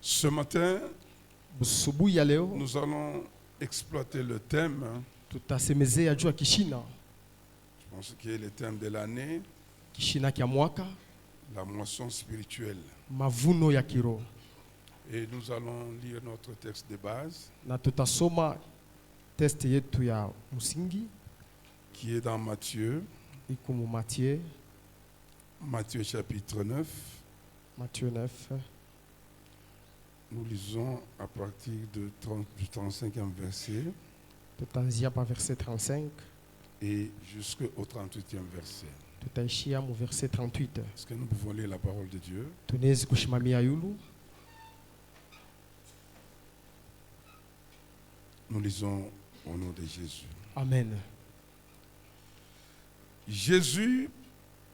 Ce matin, Busubuhi ya leo nous allons exploiter le thème, tutasemezea juu ya kishina je pense qui est le thème de l'année, kishina kya mwaka, la moisson spirituelle. mavuno ya kiroho, Et nous allons lire notre texte de base, na tutasoma test yetu ya msingi qui est dans Matthieu, iko mu Matthieu chapitre 9. Matthieu 9. Nous lisons à partir du 35e verset Tutaanzia pa verset 35 et jusqu'au 38e verset. tutaishia mu verset 38. Est-ce que nous pouvons lire la parole de Dieu? Tunaweza kushimamia yulu. Nous lisons au nom de Jésus. Amen. Jésus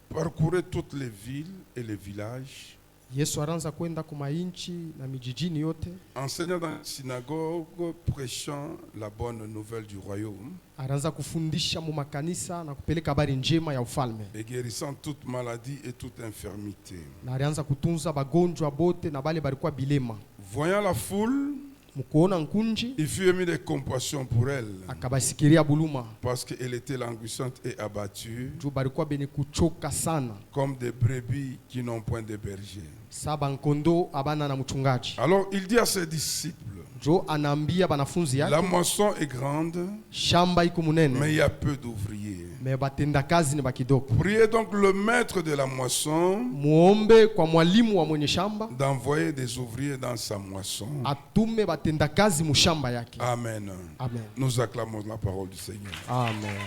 parcourait toutes les villes et les villages, Yesu aranza kwenda kumainchi na mijijini yote, enseignant dans les synagogues, prêchant la bonne nouvelle du royaume aranza kufundisha mu makanisa na kupeleka habari njema ya ufalme, et guérissant toute maladie et toute infirmité. na alianza kutunza bagonjwa bote na bale balikuwa bilema. Voyant la foule, Mukuona nkunji il fut ému de compassion pour elle, akabasikiria buluma parce qu'elle était languissante et abattue, juu balikuwa bene kuchoka sana, comme des brebis qui n'ont point de berger. saba nkondo abana na mchungaji. Alors il dit à ses disciples, Jo anaambia banafunzi la yake, moisson est grande, shamba iko munene, mais il y a peu d'ouvriers. me batenda kazi ni bakidoko. Priez donc le maître de la moisson Muombe kwa mwalimu wa mwenye shamba d'envoyer des ouvriers dans sa moisson. atume batenda kazi mushamba yake. Amen. Amen. Nous acclamons la parole du Seigneur. Amen.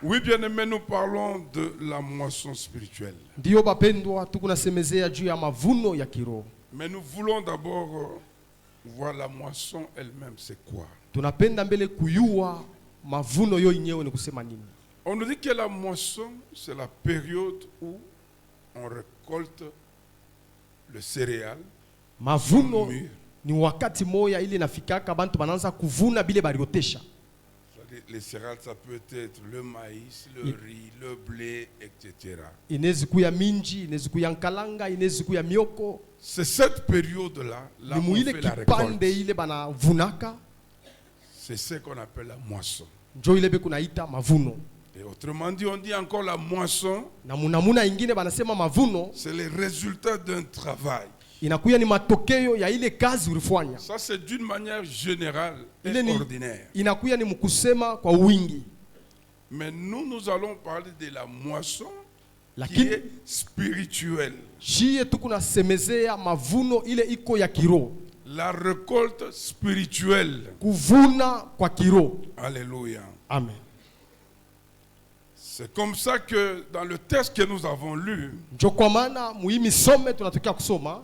Oui, bien-aimés, nous parlons de la moisson spirituelle. Ndiyo bapendwa, tukunasemezea juu ya mavuno ya kiroho. Mais nous voulons d'abord voir la moisson elle-même, c'est quoi? Tunapenda mbele kuyua mavuno yo yenyewe ni kusema nini. On nous dit que la moisson, c'est la période où on récolte le céréal, Mavuno mûr. ni wakati moya ile nafikaka bantu banaanza kuvuna bile baliotesha. Les céréales, ça peut être le maïs, le riz, le blé, etc. Inezi kuya minji, inezi kuya nkalanga, inezi kuya mioko. C'est cette période-là, là Ni où on muile fait la récolte. kipande ile banavunaka, C'est ce qu'on appelle la moisson. njo ile be kunaita mavuno. Et autrement dit, on dit encore la moisson, Na munamuna ingine banasema mavuno c'est le résultat d'un travail. inakuya ni matokeo ya ile kazi ulifanya. Ça, c'est d'une manière générale et Ile ni ordinaire. inakuya ni mkusema kwa wingi. Mais nous allons parler de la moisson qui Lakini est spirituelle. shie tukunasemezea mavuno ile iko ya kiroho. La récolte spirituelle. Kuvuna kwa kiroho. Alléluia. Amen. C'est comme ça que dans le texte que nous avons lu, Njo kwa maana muhimi some tunatokea kusoma.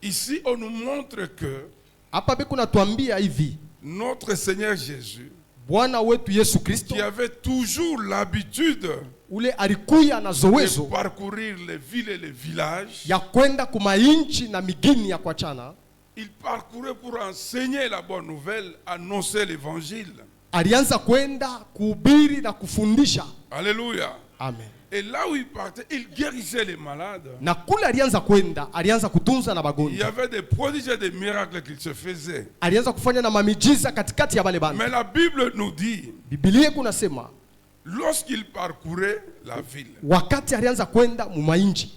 ici on nous montre que Hapa be kunatuambia hivi, notre Seigneur Jésus, Bwana wetu Yesu Kristo qui avait toujours l'habitude ule alikuya na de zowezo parcourir les villes et les villages, ya kwenda kumainchi na migini ya kuachana, il parcourait pour enseigner la bonne nouvelle, annoncer l'évangile. alianza kwenda kuhubiri na kufundisha. Alléluia. Amen. Et là où il partait, il guérissait les malades. Na kule alianza kwenda, alianza kutunza na Il y bagonjwa, avait des prodiges et des miracles qu'il se faisait. alianza kufanya na mamijiza katikati ya bale bantu. Mais la Bible nous dit, Biblia kunasema lorsqu'il parcourait la ville, wakati alianza kwenda mumainchi,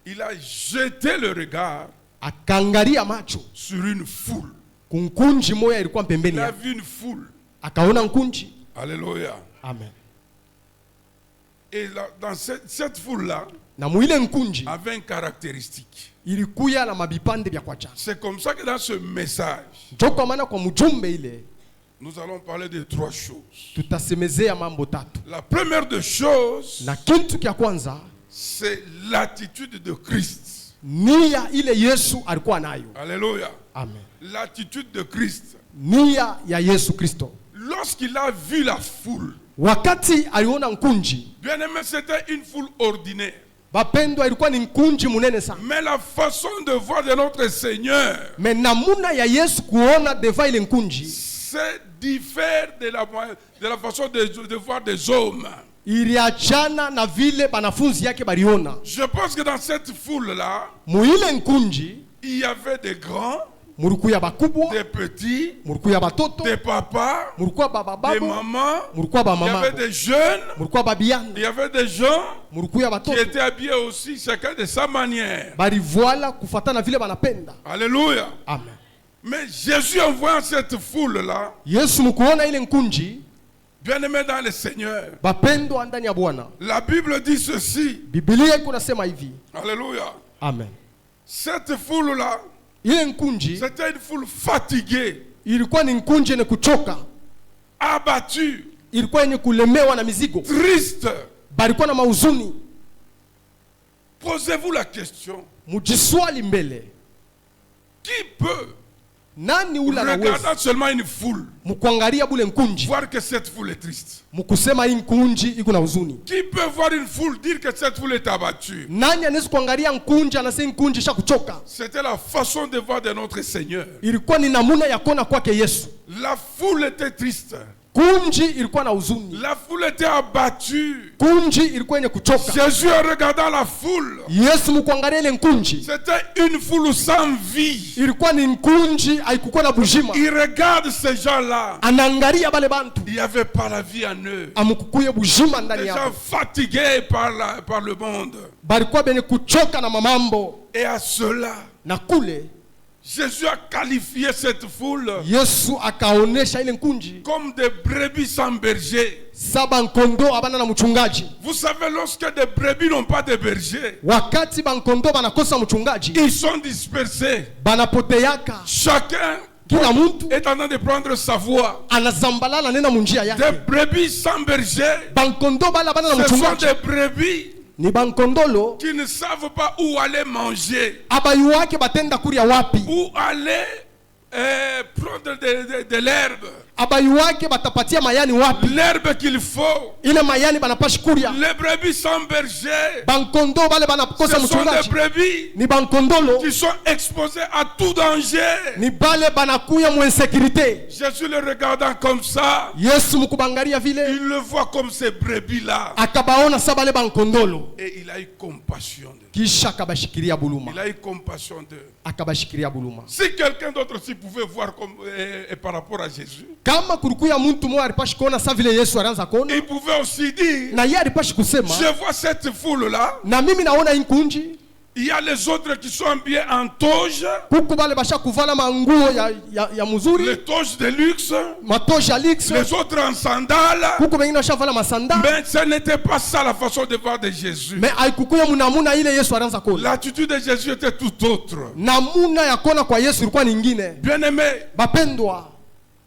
il a jeté le regard akaangalia macho sur une foule. kunkunji moya ilikuwa pembeni Il a yake, vu une foule. akaona nkunji. Alléluia. Amen. Et là, dans cette foule-là, Na muile nkunji avait une caractéristique. ilikuya na mabipande vya kwacha. C'est comme ça que dans ce message, Njo kwa maana kwa mjumbe ile nous allons parler de trois choses. tutasemezea mambo tatu. La première des choses, Na kitu kya kwanza, c'est l'attitude de Christ. nia ile Yesu alikuwa nayo. Alléluia. Amen. L'attitude de Christ. Nia ya Yesu Kristo. Lorsqu'il a vu la foule, Wakati aliona nkunji, bien aimé, c'était une foule ordinaire. bapendwa, ilikuwa ni nkunji munene sana. Mais la façon de voir de notre Seigneur, Me namuna ya Yesu kuona deva ile nkunji c'est diffère de la façon de voir des hommes. iliachana na vile banafunzi yake baliona. Je pense que dans cette foule-là, Muile nkunji il y avait des grands, mulikuya bakubwa, des petits, mulikuya batoto, des papas, mulikuwa baba des babo, mamans, mulikuwa ba il y mama, avait des jeunes, mulikuwa babiana, il y avait des gens mulikuya qui batoto. étaient habillés aussi chacun de sa manière. Balivoila kufatana vile banapenda. Alléluia. Amen. Mais Jésus, en voyant cette foule-là, Yesu mkuona ile nkunji, bien-aimés dans le Seigneur, bapendwa ndani ya Bwana. la Bible dit ceci. Biblia kunasema hivi. Alléluia. Amen. Cette foule-là, Ile nkunji c'était une foule fatiguée, ilikuwa ni nkunji yenye kuchoka, abattue, ilikuwa yenye kulemewa na mizigo, triste. balikuwa na mauzuni. Posez-vous la question. Mujiswali mbele, Qui peut, nani ule anaweza regardant seulement une foule, mkuangalia bule nkunji voir que cette foule est triste? mkusema hii nkunji iko na huzuni? Qui peut voir une foule dire que cette foule est abattue? Nani anaweza kuangalia nkunji anasema nkunji sha kuchoka? C'était la façon de voir de notre Seigneur. Ilikuwa ni namuna ya kuona kwake Yesu. La foule était triste. Kunji ilikuwa na huzuni, La foule était abattue. kunji ilikuwa yenye kuchoka. Jésus, en regardant la foule, Yesu mkuangalia ile nkunji, c'était une foule sans vie. ilikuwa ni nkunji haikukuwa na bujima. Il regarde ces gens-là. Anaangalia bale bantu Il n'y avait pas la vie en eux. amukukuye bujima ndani Des gens yao, fatigués par le monde. balikuwa benye kuchoka na mamambo. Et à cela, Na kule Jésus a qualifié cette foule Yesu akaonesha ile nkunji comme des brebis sans berger. saba nkondo abana na mchungaji. Vous savez, lorsque des brebis n'ont pas de berger, Wakati bankondo banakosa mchungaji, ils sont dispersés. banapoteaka, Chacun kila mtu est en train de prendre sa voie. anazambalala nena munjia Des yake. brebis sans berger, Bankondo bala bana na ce sont mchungaji des brebis ni bankondolo qui ne savent pas où aller manger, abayuwake batenda kuria wapi, où aller prendre de l'herbe. abayuwake batapatia mayani wapi, L'herbe qu'il faut. ile mayani banapashi kuria. Les brebis sans berger, Bankondo bale banakosa ce sont des mchungaji brebis ni bankondolo, qui sont exposés à tout danger. ni bale banakuya mu insécurité. Jésus le regardant comme ça, Yesu mkubangalia vile il le voit comme ces brebis-là. akabaona sa bale bankondolo, Et il a eu compassion d'eux. kisha akabashikiria buluma, Il a eu compassion d'eux. akabashikiria buluma. Si quelqu'un d'autre aussi pouvait voir comme, et par rapport à Jésus, Kama kulikuya mtu mmoja alipashi kuona sa vile Yesu alianza kuona, il pouvait aussi dire, na yeye alipashi kusema, je vois cette foule-là, na mimi naona hii nkunji, il y a les autres qui sont habillés en toge, huku bale basha kuvala manguo ya muzuri, les toges de luxe, matoji ya lix, les autres en sandales. huku wengine bashavala masanda. Mais ce n'était pas ça la façon de voir de Jésus. Me haikukuya munamuna ile Yesu alianza kuona. L'attitude de Jésus était tout autre. Namuna ya kuona kwa Yesu ilikuwa nyingine. Bien-aimés, Bapendwa,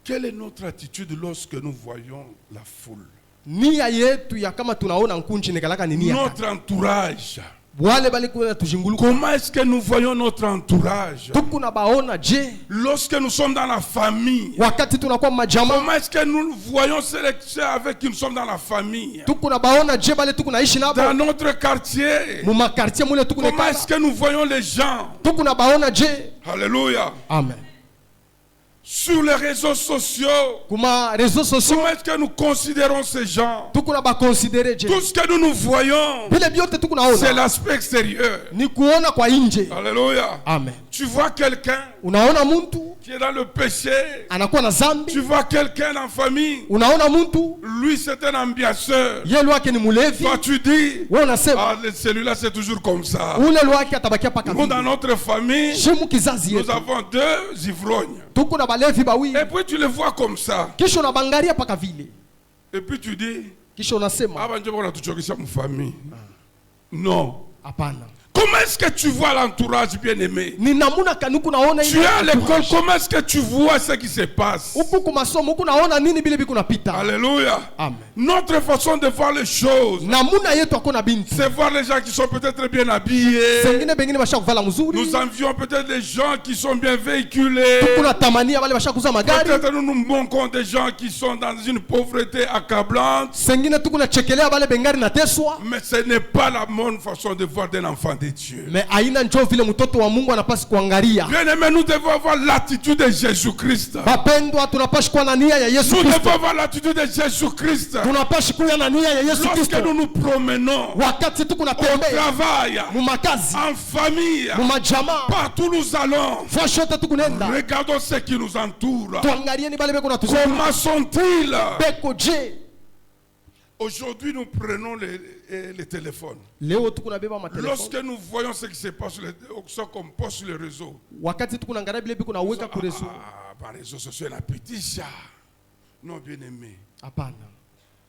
quelle est notre attitude lorsque nous voyons la foule? nia yetu ya kama tunaona nkunji nekalaka ni nia. Notre entourage. Wale balikuwa tujinguluka. Comment est-ce que nous voyons notre entourage? Tukuna baona je, Lorsque nous sommes dans la famille, wakati tunakuwa majama, comment est-ce que nous voyons ceux avec qui nous sommes dans la famille? tukuna baona je bale tukunaishi nabo Dans notre quartier, mu makartie mule comment tukunekala. est-ce que nous voyons les gens? Tukuna baona je. Alléluia. Amen. Sur les réseaux sociaux, Kuma réseaux sociaux comment est-ce que nous considérons ces gens? tukuna ba considérer je. Tout ce que nous voyons, Vile vyote c'est tukunaona l'aspect extérieur. ni kuona kwa nje. Alléluia. Amen. Tu vois quelqu'un Unaona mtu qui est dans le péché. anakuwa na Tu zambi, vois quelqu'un en famille. unaona mtu Lui, c'est un ambianceur. yeye lwake ni mulevi, Toi, tu dis, wewe unasema ah, celui-là, c'est toujours comme ça. ule lwake atabakia paka Nous, dans vile. notre famille, Shemu kizazi nous yetu avons 2 ivrognes. tuko na balevi bawili, Et puis, tu les vois comme ça. kisha unabangalia paka vile, Et puis, tu dis, kisha unasema ah, ben, je vais tuchokesha mon famille. Non. hapana. Comment est-ce que tu vois l'entourage bien-aimé? Ni namuna kanuku naona Tu es à l'école, comment est-ce que tu vois ce qui se passe? huku ku masomo huku naona nini bile biku napita. Alléluia. Amen. Notre façon de voir les choses, Namuna yetu akona binti c'est voir les gens qui sont peut-être bien habillés. sengine bengine basha kuvala mzuri, Nous envions peut-être des gens qui sont bien véhiculés. kuna tamania wale basha kuza magari, Peut-être nous nous manquons des gens qui sont dans une pauvreté accablante. sengine tukuna chekelea wale bengari na teswa. Mais ce n'est pas la bonne façon de voir d'un enfant de Dieu. Dieu. Mais aina njoo vile mtoto wa Mungu anapaswa kuangalia. Bien-aimés, nous devons avoir l'attitude de Jésus-Christ. Bapendwa, tunapaswa kuwa na nia ya Yesu Nous Kristo. devons avoir l'attitude de Jésus-Christ. Tunapaswa kuwa na nia ya Yesu Lorsque Kristo. nous nous promenons Wakati tuko au natembea travail, mu makazi, en famille, mu majamaa, partout nous allons, fasi yote tukunenda. regardons ce qui nous entoure. Tuangalie ni bale beko natuzunguka. Comment sont-ils? Beko je. Aujourd'hui, nous prenons les téléphones. Leo tuko nabeba matelefoni. Lorsque nous voyons ce qui se passe sur ce qu'on poste sur les réseaux, Wakati tuko naangalia bile beko naweka ku rezo. par les réseaux sociaux, la petite non bien aimé. Hapana.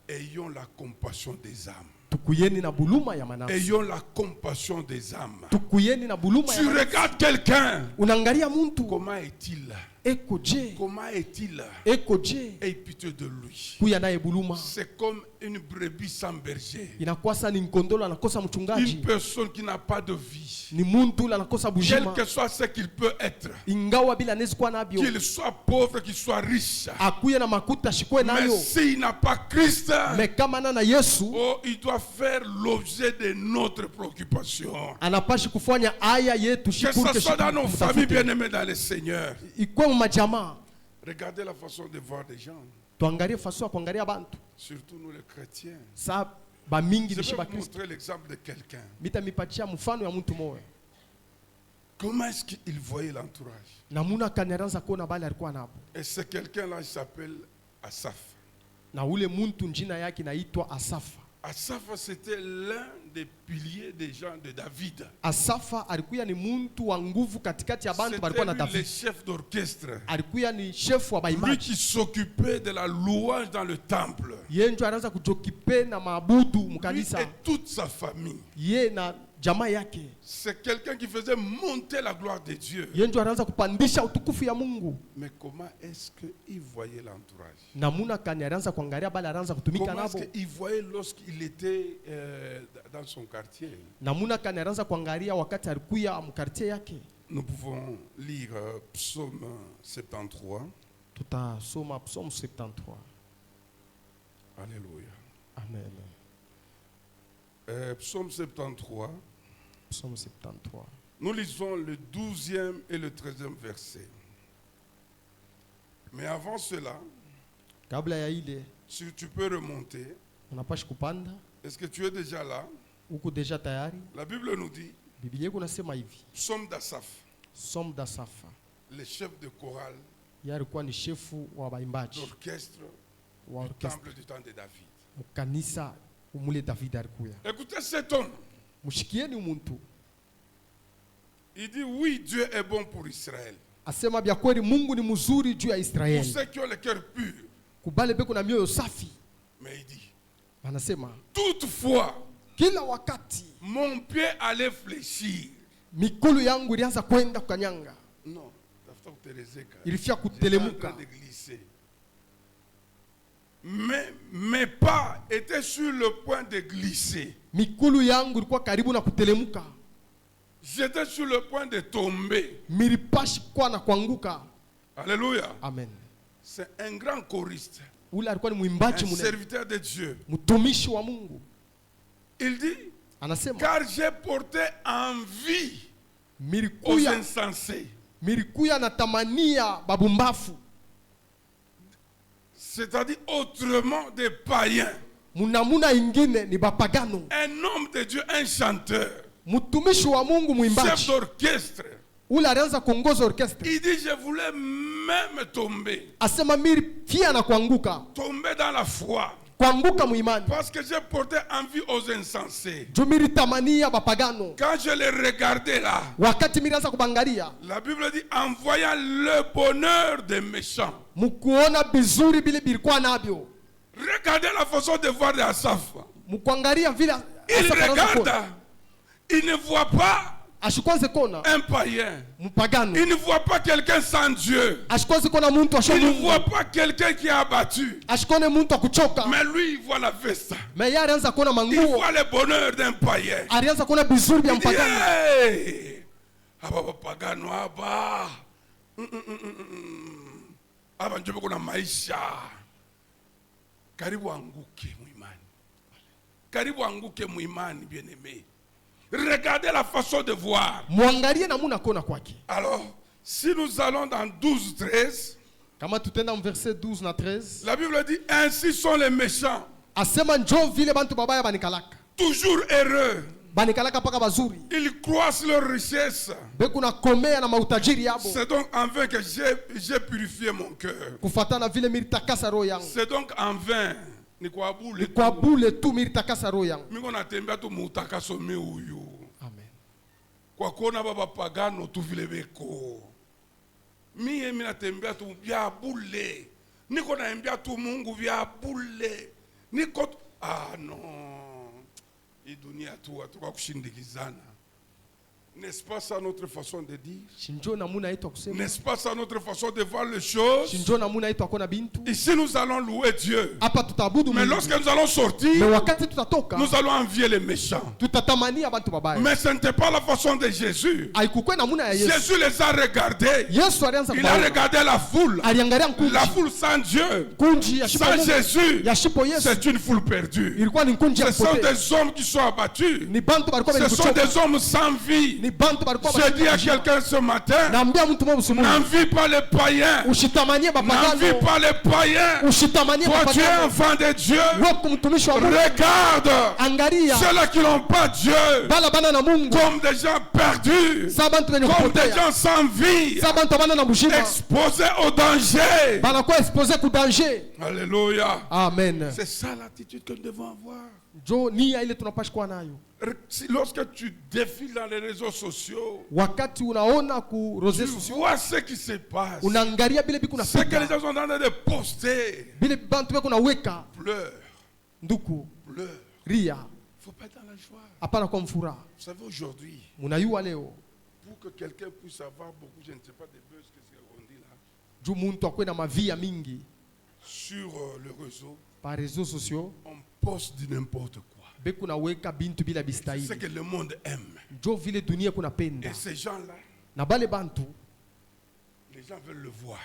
Ayons la compassion des âmes. Tukuyeni na buluma ya manafsi. Ayons la compassion des âmes. Tukuyeni na buluma ya Tu manafsi. regardes quelqu'un. Unaangalia muntu. Comment est-il? Eko je. Comment est-il? Eko je. Aie pitié de lui. Kuya naye buluma. C'est comme une brebis sans berger. Inakuwa sa ni nkondolo anakosa mchungaji. Une personne qui n'a pas de vie. Ni muntu la anakosa Quel bujima. que soit ce qu'il peut être. Ingawa bila nezi kwa nabyo. Qu'il soit pauvre, qu'il soit riche. Akuye na makuta shikwe Mais nayo. s'il n'a pas Christ, Me kama na Yesu, oh, il doit faire l'objet de notre préoccupation. anapashi kufanya aya yetu Que shikuru ce soit dans nos familles kumtafute. bien-aimées dans le Seigneur. Ikwe mu majamaa. Regardez la façon de voir des gens. Tuangalie faso ya kuangalia bantu. Surtout nous les chrétiens. Sa ba mingi Je bishi vais ba vous Kristo. montrer l'exemple de quelqu'un. Mita mipatia mfano ya mtu moyo. Comment est-ce qu'il voyait l'entourage? Namuna kanaranza kuona bale alikuwa nabo. Et ce quelqu'un-là, il s'appelle Asaph. Na ule muntu njina yake inaitwa Asafa. Asaph, c'était l'un des piliers des gens de David. Asafa alikuwa ni muntu wa nguvu katikati ya bantu balikuwa na C'était lui le David. chef d'orchestre. Alikuwa ni chef wa Lui baimbaji. qui s'occupait de la louange dans le temple. Yeye ndio anaanza kujokipe na maabudu Lui mkanisa. et toute sa famille. Yeye na jamaa yake. C'est quelqu'un qui faisait monter la gloire de Dieu. Yeye ndio anaanza kupandisha utukufu ya Mungu. Mais comment est-ce qu'il voyait l'entourage? Namuna kani anaanza kuangalia bale anaanza kutumika Comment est-ce nabo. qu'il voyait lorsqu'il était dans son quartier? Namuna kani anaanza kuangalia wakati alikuwa mkartie yake. Nous pouvons lire Psaume 73. Tutasoma Psaume 73. Alléluia. Amen. Psaume 73. Psaume 73. Nous lisons le 12e et le 13e verset. Mais avant cela, Kabla ya ile si tu peux remonter, unapashi kupanda. est-ce que tu es déjà là? Uko deja tayari? La Bible nous dit, Biblia yako nasema hivi. Psaume d'Asaph, Psaume d'Asafa. le chef de chorale Yeye alikuwa ni shefu wa baimbaji d'orchestre wa du orchestre temple du temps de David. mkanisa umule David alikuwa. Écoutez cet homme. Mushikieni umuntu. Il dit, oui, Dieu est bon pour Israël. Asema bya kweli Mungu ni mzuri juu ya Pour Israeli. ceux qui ont le cœur pur. Kubale beko na mioyo safi. Mais il dit, Anasema toutefois, kila wakati mon pied allait fléchir. mikulu yangu ilianza kwenda kukanyanga. Non, tafuta kutelezeka. Ilifia J'étais en kutelemuka. train de glisser. Mais mes pas étaient sur le point de glisser. Mikulu yangu ilikuwa karibu na kutelemuka. J'étais sur le point de tomber. Milipashi kwa na kuanguka. Alléluia. Amen. C'est un grand choriste, Ule alikuwa ni un mwimbaji mune. serviteur de Dieu. Mtumishi wa Mungu. Il dit, Anasema car j'ai porté envie aux milikuya insensés. milikuya na tamania babumbafu. C'est-à-dire autrement des païens. Munamuna ingine ni bapagano. Un homme de Dieu, un chanteur, Mtumishi wa Mungu chef mwimbaji. d'orchestre. Ule alianza kuongoza orchestre. Il dit, je voulais même tomber. Asema milifia na kuanguka. Tomber dans la foi. Kuanguka muimani. Parce que j'ai porté envie aux insensés. Juu militamania bapagano. Quand je les regardais là, Wakati milianza kubangalia. la Bible dit, en voyant le bonheur des méchants. Mukuona bizuri bile bilikuwa nabyo. Regardez la façon de voir de Asaph. Mukuangalia vile Il Asafa anaanza regarde, kuona. il ne voit pas Ashikwaze kona un païen. mpagano. Il ne voit pas quelqu'un sans Dieu. Ashikwaze kona muntu asho Il ne Mungu. voit pas quelqu'un qui est abattu. Ashikone muntu akuchoka. Mais lui, il voit la veste. Mais yeye alianza kuona Il manguo. voit le bonheur d'un païen. Alianza kuona bizuri vya Il dit, mpagano. hey! Aba bapagano aba. Aba njobe kuna maisha. Karibu anguke muimani. Karibu anguke muimani bien-aimé. Regardez la façon de voir. Mwangalie namuna kona kwake. Alors, si nous allons dans 12, 13, Kama tutenda verset 12 na 13. la Bible dit, ainsi sont les méchants, Asema njo vile bantu babaya banikalaka. toujours heureux. Banikalaka paka bazuri. Ils croissent leur richesse. Bekuna komea na mautajiri yabo. C'est donc en vain que j'ai purifié mon cœur. Kufatana vile miritakasa roho yangu. C'est donc en vain. Ni kwa bule. Kwa bule tu miritakasa roho yangu. Miko natembea tu mutakaso mi uyu. Amen. Kwa kuona baba pagano tu vile beko. Mie mi natembea tu vya bule. Niko naembea tu Mungu vya bule. Niko non. Hii dunia tu watu kwa kushindikizana. N'est-ce pas ça notre façon de dire? Shinjo namuna yetu kusema. N'est-ce pas ça notre façon de voir les choses? Shinjo namuna yetu akona bintu. Ici nous allons louer Dieu. Hapa tutabudu Mais Mungu. lorsque nous allons sortir, Mais wakati tutatoka, nous allons envier les méchants. tutatamania abantu babaya. Mais ce n'était pas la façon de Jésus. Haikukwe namuna ya Yesu. Jésus les a regardés. Yesu alianza Il a regardé la foule. aliangalia nkunji. La foule sans Dieu, Kunji ya shipo sans Mungu. Jésus, Ya shipo Yesu. c'est une foule perdue. Ilikuwa ni nkunji ya Ce sont kupotea. des hommes qui sont abattus. Ni bantu balikuwa Ce sont benikuchoka. des hommes sans vie. Ni bantu balikuwa Je dis à quelqu'un ce matin, Naambia mtu mmoja usimuone. n'envie pas les païens. Ushitamanie N'envie bapagano. pas les païens. Ushitamanie Toi, tu es bapagano. enfant de Dieu. Wako mtumishi wa Mungu. Regarde Angalia. ceux-là qui n'ont pas Dieu Bala bana na Mungu. comme des gens perdus, Sa bantu wenye comme des kupotea. gens sans vie, Sa bantu bana na mshima. exposés au danger. Banakuwa expose ku danger. Alléluia. Amen. C'est ça l'attitude que nous devons avoir. Jo nia ile tunapaswa kuwa nayo. Lorsque tu défiles dans les réseaux sociaux, Wakati unaona ku tu rose sociaux, vois ce qui se passe. unaangalia bile biku Ce que les nafika. gens sont en train de poster. Bile bantu beko naweka Pleure, nduku pleure. ria. Il ne faut pas être dans la joie. Hapana kwa mfuraha. Vous savez, aujourd'hui, Munayua leo. pour que quelqu'un puisse avoir beaucoup, je ne sais pas, des buzz, qu'est-ce qu'on dit là, Juu muntu akwe na mavia mingi sur le réseau, par réseaux sociaux. on poste du n'importe quoi. Beku naweka bintu bila C'est bistahili. ce que le monde aime. Jo vile dunia kuna penda. Et ces gens-là, Na bale bantu, les gens veulent le voir.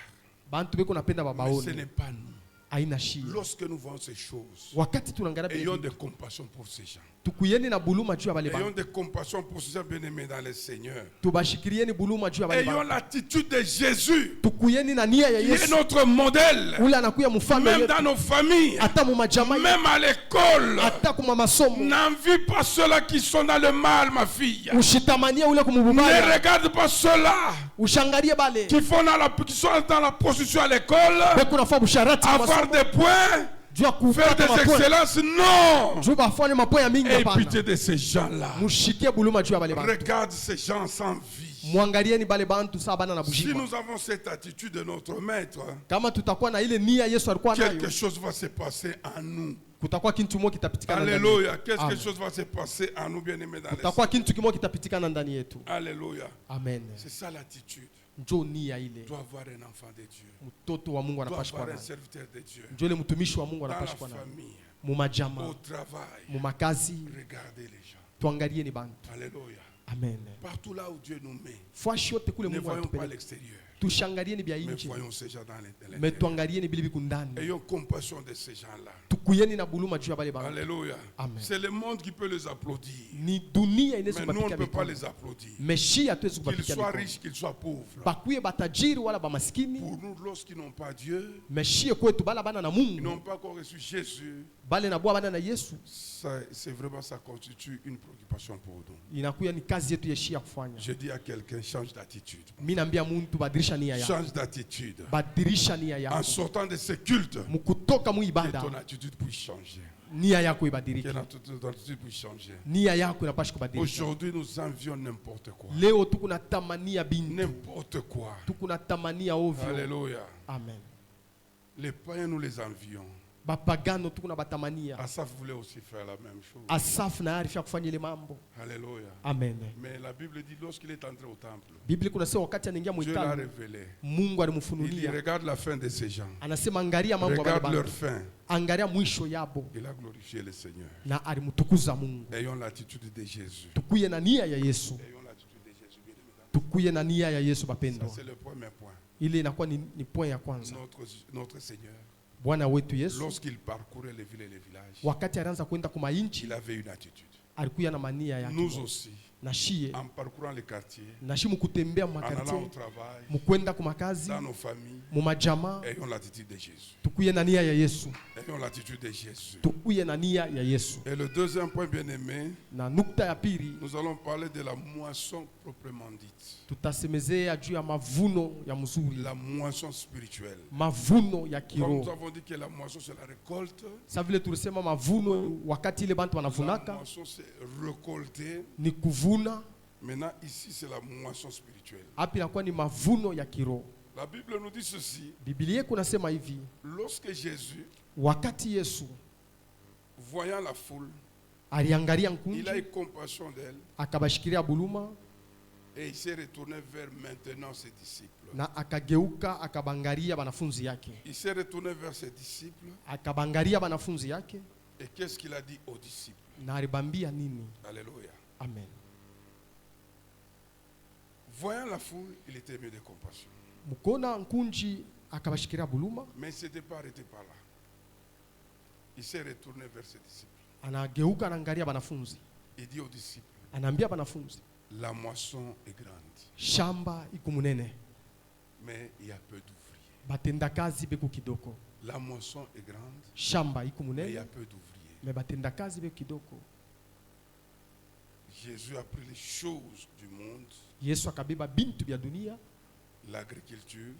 bantu beko napenda Mais ce babaone. n'est pas nous. Aina shia. Lorsque nous voyons ces choses, Wakati tunaangalia ayons bile de compassion pour ces gens. tukuyeni na buluma juu ya bale Ayons bantu. de compassion pour ces gens bien-aimés dans le Seigneur. Tubashikirieni buluma juu ya bale Ayons bantu. l'attitude de Jésus, Tukuyeni na nia ya qui est Yesu. notre modèle, Ule anakuya mfano même yetu. dans nos familles, Hata mu majamaa, même à l'école. hata kuma masomo. N'envie pas ceux-là qui sont dans le mal, ma fille. Ushitamania ule Ne kumubaya. regarde pas ceux-là Ushangalie bale. qui sont dans la prostitution à l'école, Beku nafaa busharati kwa avoir masomo. des points, Juu ya faire des kupata mapoe. excellences. Non! Juu bafanye mapoe ya mingi Aie hapana. pitié de ces gens-là. Mushikie buluma juu ya bale bantu. Regarde ces gens sans vie. Mwangalieni bale bantu saa bana na Si bushima. nous avons cette attitude de notre maître, Kama tutakuwa na ile nia Yesu alikuwa quelque nayo, chose va se passer en nous. kutakuwa kintu kimoja kitapitikana ndani yetu. Alléluia. Quelque Amen. chose va se passer en nous, bien-aimés dans les Kutakuwa kintu kimoja kitapitikana ndani yetu. Alléluia. Amen. C'est ça l'attitude. Njoo nia ile. Tu dois avoir un enfant de Dieu. Mtoto wa Mungu Tu dois anapaswa avoir un nayo. serviteur de Dieu. Njoo ile mtumishi wa Mungu Dans la anapaswa nayo. famille, Mu majama, au travail, mu makazi, regardez les gens. tuangalieni bantu. Alléluia. Amen. Partout là où Dieu nous met, Fwashi yote kule ne Mungu voyons pas anatupeleka. l'extérieur, Tushangalieni bya mais nje. voyons ces gens dans Me l'intérieur. tuangalieni bili biku ndani. Ayons compassion de ces gens-là. Tukuyeni na buluma juu ya bale bantu. Alléluia. Amen. C'est le monde qui peut les applaudir. Ni dunia inaweza Mais nous, on ne kubapika peut pas mikono. les applaudir. Meshi hatuwezi Qu'ils kubapika soient mikono. riches, qu'ils soient pauvres. Bakuye batajiri wala bamaskini. Pour nous, lorsqu'ils n'ont pas Dieu, Meshie kwetu bala bana na ils Mungu. n'ont pas encore reçu Jésus, Bale na bwa bana na Yesu. c'est vraiment, ça constitue une préoccupation pour nous. Inakuya ni kazi yetu yeshia kufanya. Je dis à quelqu'un, change d'attitude. Mimi naambia muntu badilisha nia yako. Change d'attitude. Badilisha nia En yako. sortant de ce culte, Mkutoka mu que ibada, ton attitude puisse changer. nia yako Que ibadilike. ton attitude puisse changer. Nia yako inapaswa kubadilika. Aujourd'hui, nous envions n'importe quoi. Leo tuko na tamania bintu. N'importe quoi. Tuko na tamania ovyo. Alléluia. Amen. Les païens, nous les envions. Bapagano tuko na batamania. Asaph voulait aussi faire la même chose. Asaf na arifia kufanya ile mambo. Alléluia. Amen. Mais la Bible dit, lorsqu'il est entré au temple, Biblia kunasema wakati anaingia Dieu l'a mwitano, révélé. Mungu Il dit, alimfunulia. regarde la fin de ces gens. Anasema angalia mambo ya wale Regarde leur bantu. fin. Angalia mwisho yabo Il a glorifié le Seigneur. na alimtukuza Mungu. Ayons l'attitude de Jésus. Tukuye na nia ya Yesu. Ayons l'attitude de Jésus. Bien aimé. Tukuye na nia ya Yesu Ça, bapendwa. c'est le premier point. Ile inakuwa ni point ya kwanza. Notre Seigneur, Bwana wetu Yesu lorsqu'il parcourait les villes et les villages, wakati alianza kwenda kuma inchi, il avait une attitude. alikuya na mania yake. Nous aussi, Na shie en parcourant les quartiers, na shi mukutembea mu en allant au makartie, travail, mukwenda ku makazi, dans nos familles, mu majama, ayons l'attitude de Jésus. tukuye na nia ya Yesu. Ayons l'attitude de Jésus. Tukuye na nia ya Yesu. Et le deuxième point, bien aimé, Na nukta ya pili nous allons parler de la moisson proprement dite. tutasemezea juu ya mavuno ya mzuri, La moisson spirituelle. mavuno ya Comme nous kiroho. avons dit que la moisson c'est la récolte, Sa vile tulisema mavuno wakati ile bantu la wanavunaka moisson c'est récolter. ni kuvuna, Maintenant ici c'est la moisson spirituelle. hapa inakuwa ni mavuno ya kiroho. La Bible nous dit ceci, Biblia kunasema hivi, lorsque Jésus, wakati Yesu voyant la foule, aliangalia il nkunji a eu compassion d'elle akabashikilia buluma et il s'est retourné vers maintenant ses disciples. na akageuka akabangaria banafunzi yake, Il s'est retourné vers ses disciples akabangaria banafunzi yake et qu'est-ce qu'il a dit aux disciples? na alibambia nini? Alléluia. Amen. Voyant la foule, il était ému de compassion. Mukona nkunji akabashikilia buluma, Mais il ne s'était pas arrêté par là. Il s'est retourné vers ses disciples. anageuka anaangalia banafunzi, Il dit aux disciples, anaambia banafunzi, la moisson est grande, shamba iko munene, mais il y a peu d'ouvriers. batenda kazi beko kidoko. La moisson est grande, Shamba iko mais il y a munene, peu d'ouvriers. me batenda kazi beko kidoko. Jésus a pris les choses du monde, Yesu akabeba bintu bya dunia, l'agriculture,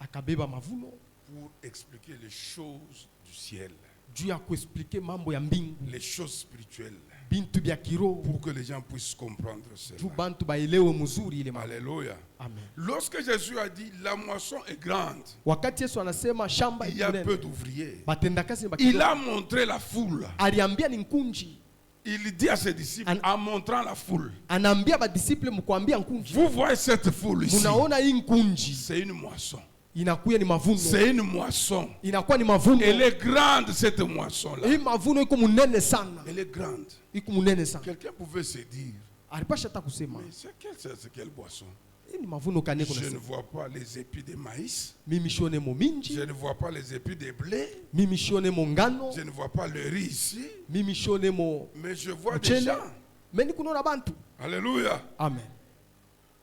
akabeba mavuno pour expliquer les choses du ciel, juu ya kuexplike mambo ya mbingu, les choses spirituelles, bintu bya kiroho, pour que les gens puissent comprendre juu cela. bantu baelewe mzuri ile mambo. Alléluia. Amen. Lorsque Jésus a dit la moisson est grande, Wakati Yesu anasema shamba il y iko a peu munene, d'ouvriers. batenda kazi ni Il bakidoko, a montré la foule. aliambia ni nkunji, Il dit à ses disciples en montrant la foule, anaambia badisiple mkuambia nkunji, vous voyez cette foule ici, munaona hii nkunji c'est une moisson. inakuya ni mavuno, C'est une moisson. inakuwa ni mavuno. Elle est grande cette moisson-là. Hii mavuno iko munene sana, Elle est grande. iko munene sana. Quelqu'un pouvait se dire, Alipasha hata kusema mais c'est quelle boisson? hii ni mavuno kane Je ne kuna. vois pas les épis de maïs. Mimi shone mo Je minji, ne vois pas les épis de blé. mimi shone mo ngano, Je ne vois pas le riz ici. mimi shone mo Mais je vois des mchele, gens. meni kunaona bantu. Alléluia. Amen.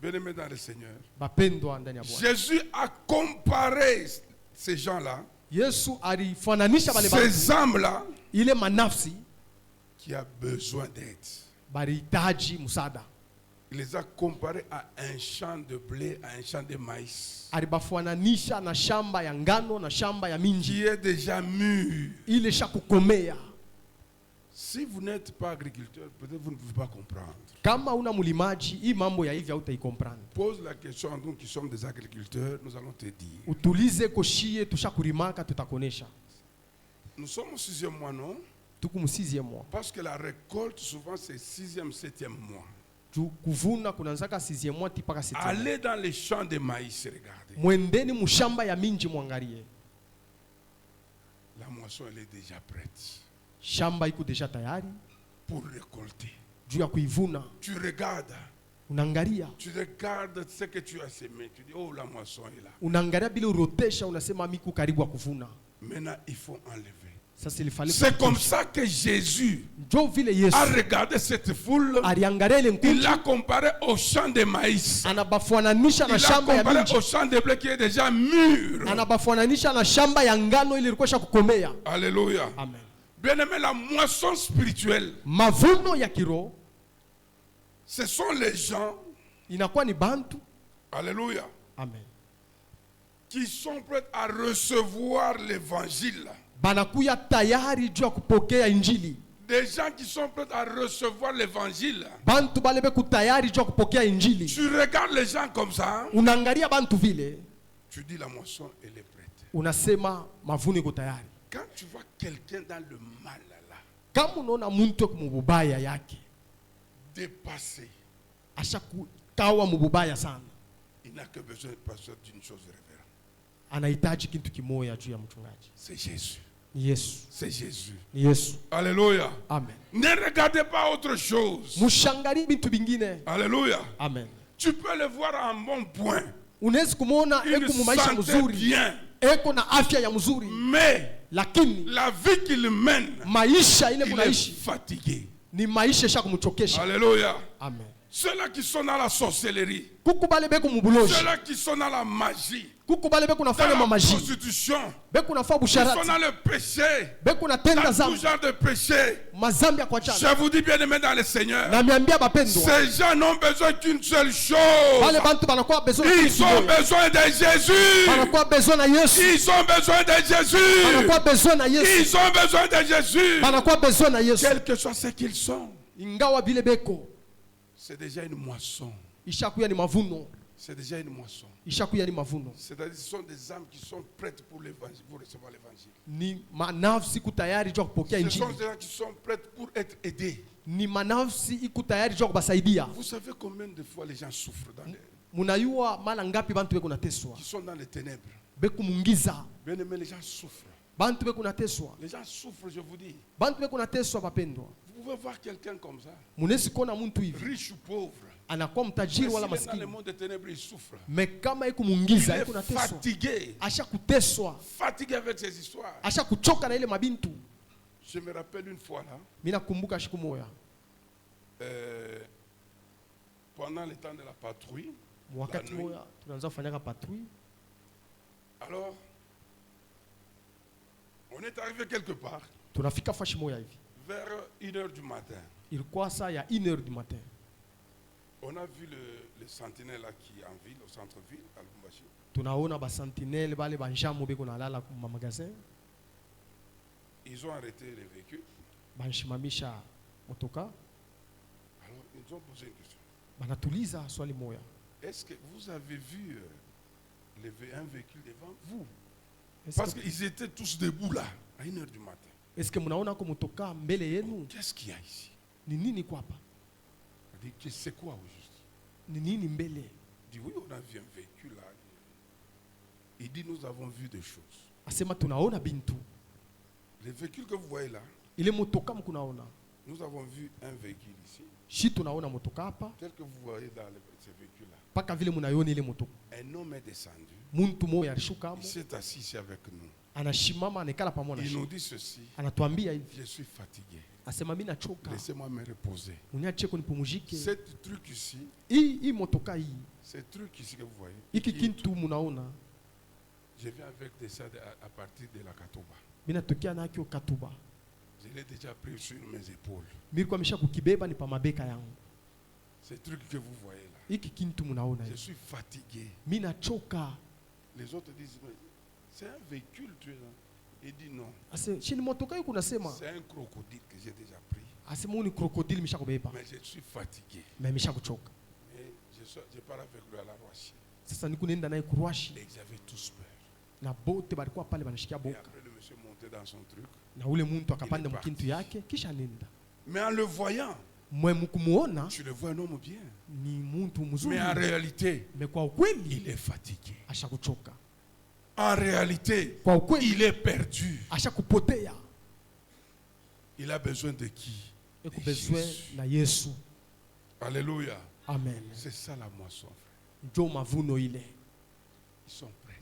Bien-aimés dans le Seigneur. Bapendwa ndani ya Bwana. Jésus a comparé ces gens-là, Yesu alifananisha wale bantu, ces âmes-là, ile manafsi qui a besoin d'aide. balihitaji msaada. Il les a comparés à un champ de blé, à un champ de maïs, Alibafananisha na shamba ya ngano na shamba ya minji qui est déjà mûr. ile shakukomea. Si vous n'êtes pas agriculteur, peut-être vous ne pouvez pas comprendre. Kama una mulimaji, hii mambo ya hivi hautaikomprendre. Pose la question à nous qui sommes des agriculteurs, nous allons te dire. Utulize koshie tushakurimaka tutakonesha. Nous sommes au 6e mois, non? Tuku mu 6e mois. Parce que la récolte, souvent, c'est 6e, 7e mois. Juu kuvuna kunaanzaka 6e mois tipaka 7e. Allez dans les champs de maïs, regardez. Mwendeni mushamba ya minji mwangalie. La moisson, elle est déjà prête Shamba iko deja tayari pour récolter. juu ya kuivuna. Tu regardes. Unaangalia. Tu regardes ce que tu as semé. Tu dis, oh, la moisson est là. Unaangalia bila urotesha, unasema miku karibu ya kuvuna. Maintenant, il faut enlever. Sasa ilifale. C'est comme ça que Jésus Njo vile Yesu a regardé cette foule. aliangalia ile Il nkunji, l'a comparé au champ de maïs. anabafananisha na Il l'a shamba ya comparé minji, au champ de blé qui est déjà mûr. anabafananisha na shamba ya ngano ile ilikuwa kukomea. Alléluia. Amen. Bien aimé, la moisson spirituelle, Mavuno ya kiroho ce sont les gens, inakuwa ni bantu, alléluia, amen, qui sont prêts à recevoir l'évangile. banakuya tayari juu ya kupokea injili. Des gens qui sont prêts à recevoir l'évangile. Bantu bale beku tayari juu ya kupokea injili. Tu regardes les gens comme ça, Unaangalia bantu vile, tu dis la moisson, elle est prête. unasema mavuno iko tayari. Quand tu vois quelqu'un dans le mal là, Kama unaona muntu kumubaya yake dépassé, ashakukawa mubaya sana, il n'a que besoin pasteur d'une chose révérende. anahitaji kitu kimoja juu ya mchungaji. C'est Jésus. Ni Yesu. C'est Jésus. Ni Yesu. Alléluia. Amen. Ne regardez pas autre chose. Mushangalie bintu bingine. Alléluia. Amen. Tu peux le voir en bon point. Unaweza kumuona Il eko mu maisha sentait mzuri, bien. eko na afya ya mzuri, Mais lakini la vie qu'il mène, maisha ile il est kunaishi fatigué. ni maisha sha kumchokesha. Alléluia. Amen. Ceux-là qui sont dans la sorcellerie, Kuku bale beku mubuloji. ceux-là qui sont dans la magie, Kuku bale beku dans nafanya la mamaji. prostitution, Beku nafanya qui sont busharati. dans le péché, Beku natenda dans tout zambi. genre de péché. Mazambi ya kuachana. Je vous dis bien aimé dans le Seigneur, Na miambia bapendwa. ces gens n'ont besoin qu'une seule Wale chose. bantu banakuwa besoin Ils ont besoin de Jésus. banakuwa besoin na Yesu. Ils ont besoin de Jésus. Banakuwa besoin na Yesu. Ils ont besoin de Jésus. Banakuwa besoin na Yesu. Quel que soit ce qu'ils sont, Ingawa vile beko. c'est déjà une moisson. Ishakuya ni mavuno. C'est déjà une moisson. Ishakuya ni mavuno. C'est-à-dire ce sont des âmes qui sont prêtes pour l'évangile, pour recevoir l'évangile. Ni manafsi iko tayari jua kupokea Ce injili. sont des gens qui sont prêtes pour être aidés. Ni manafsi iko tayari jua kubasaidia. Vous savez combien de fois les gens souffrent dans les, Munayua mala ngapi bantu beko nateswa. qui sont dans les ténèbres. Beku mungiza. Bien aimé, les gens souffrent. Bantu beko nateswa. Les gens souffrent, je vous dis. Bantu beko nateswa bapendwa. Vous pouvez voir quelqu'un comme ça, Munesi kona muntu hivi. riche ou pauvre. Anakuwa Mais mtajiri s'il wala est dans le maskini. monde des ténèbres, il souffre. Me kama iko Il mungiza est iko nateswa. fatigué. Asha kuteswa. Fatigué avec ces histoires. Asha kuchoka na ile mabintu. Je me rappelle une fois là, Mina kumbuka siku moya. pendant le temps de la patrouille, Wakati la nuit. moya tunaanza kufanyaka patrouille. Alors, on est arrivé quelque part Tunafika fashi moya hivi. vers 1h du matin. Ilikuwa saa ya 1h du matin. On a vu le sentinelle là qui est en ville, au centre-ville, à Lubumbashi. Tunaona ba sentinelle bale banjamu beko nalala kwa magasin. Ils ont arrêté les véhicules. Banshimamisha motoka. Alors, ils ont posé une question. Banatuliza swali moya. Est-ce que vous avez vu un véhicule devant vous? Est-ce Parce que- qu'ils étaient tous debout là, à 1h du matin. Est-ce que munaona ko motoka mbele yenu? Qu'est-ce qu'il y a ici? Ni nini kwa hapa? On dit, c'est quoi au juste? Ni nini mbele? Il dit, oui, on a vu un véhicule là. Il dit, nous avons vu des choses. Asema tunaona bintu. Les véhicules que vous voyez là, Ile motoka mkunaona. nous avons vu un véhicule ici, Shi tunaona motoka hapa. tel que vous voyez dans ces véhicules-là. Paka vile munaiona ile motoka. Un homme est descendu. Muntu moya alishuka hapo. Il s'est assis ici avec nous. Anashimama anekala pamoja na Il shi. nous dit ceci. Anatuambia hivi. Je suis fatigué. Asema mimi nachoka. Laissez-moi me reposer. Uniache kunipumzike. Ce truc ici, Hii motoka hii. ce truc ici que vous voyez, Hiki kintu munaona. je viens avec des ça à partir de la Katoba. Mimi natokea nakyo Katuba. Je l'ai déjà pris sur mes épaules. Mimi kwa misha kukibeba ni pa mabeka yangu. Ce truc que vous voyez là, Hiki kintu munaona je hii. suis fatigué. Mimi nachoka. Les autres disent, mais c'est un véhicule, tu es là. Il dit non, Ase chini motoka yuko nasema. c'est un crocodile que j'ai déjà pris. Asema ni crocodile misha kubeba. Mais je suis fatigué. Mais misha kuchoka. Et je pars avec lui à la Roissy. Sasa niko nenda naye kuruashi Et ils avaient tous peur. na bote balikuwa pale banashikia Et boka. après, le monsieur montait dans son truc. Na ule muntu akapanda Ile mkintu yake kisha nenda. Mais en le voyant, Mwe mkumuona tu le vois un homme bien. ni muntu mzuri. Mais en réalité, Mais kwa ukweli il est fatigué. ashakuchoka. En réalité, Kwa ukweli il est perdu. ashakupotea. Il a besoin de qui? Eko De besoin Jésus. na Yesu. Alléluia. Amen. C'est ça la moisson, frère. Njo mavuno ile Ils sont prêts.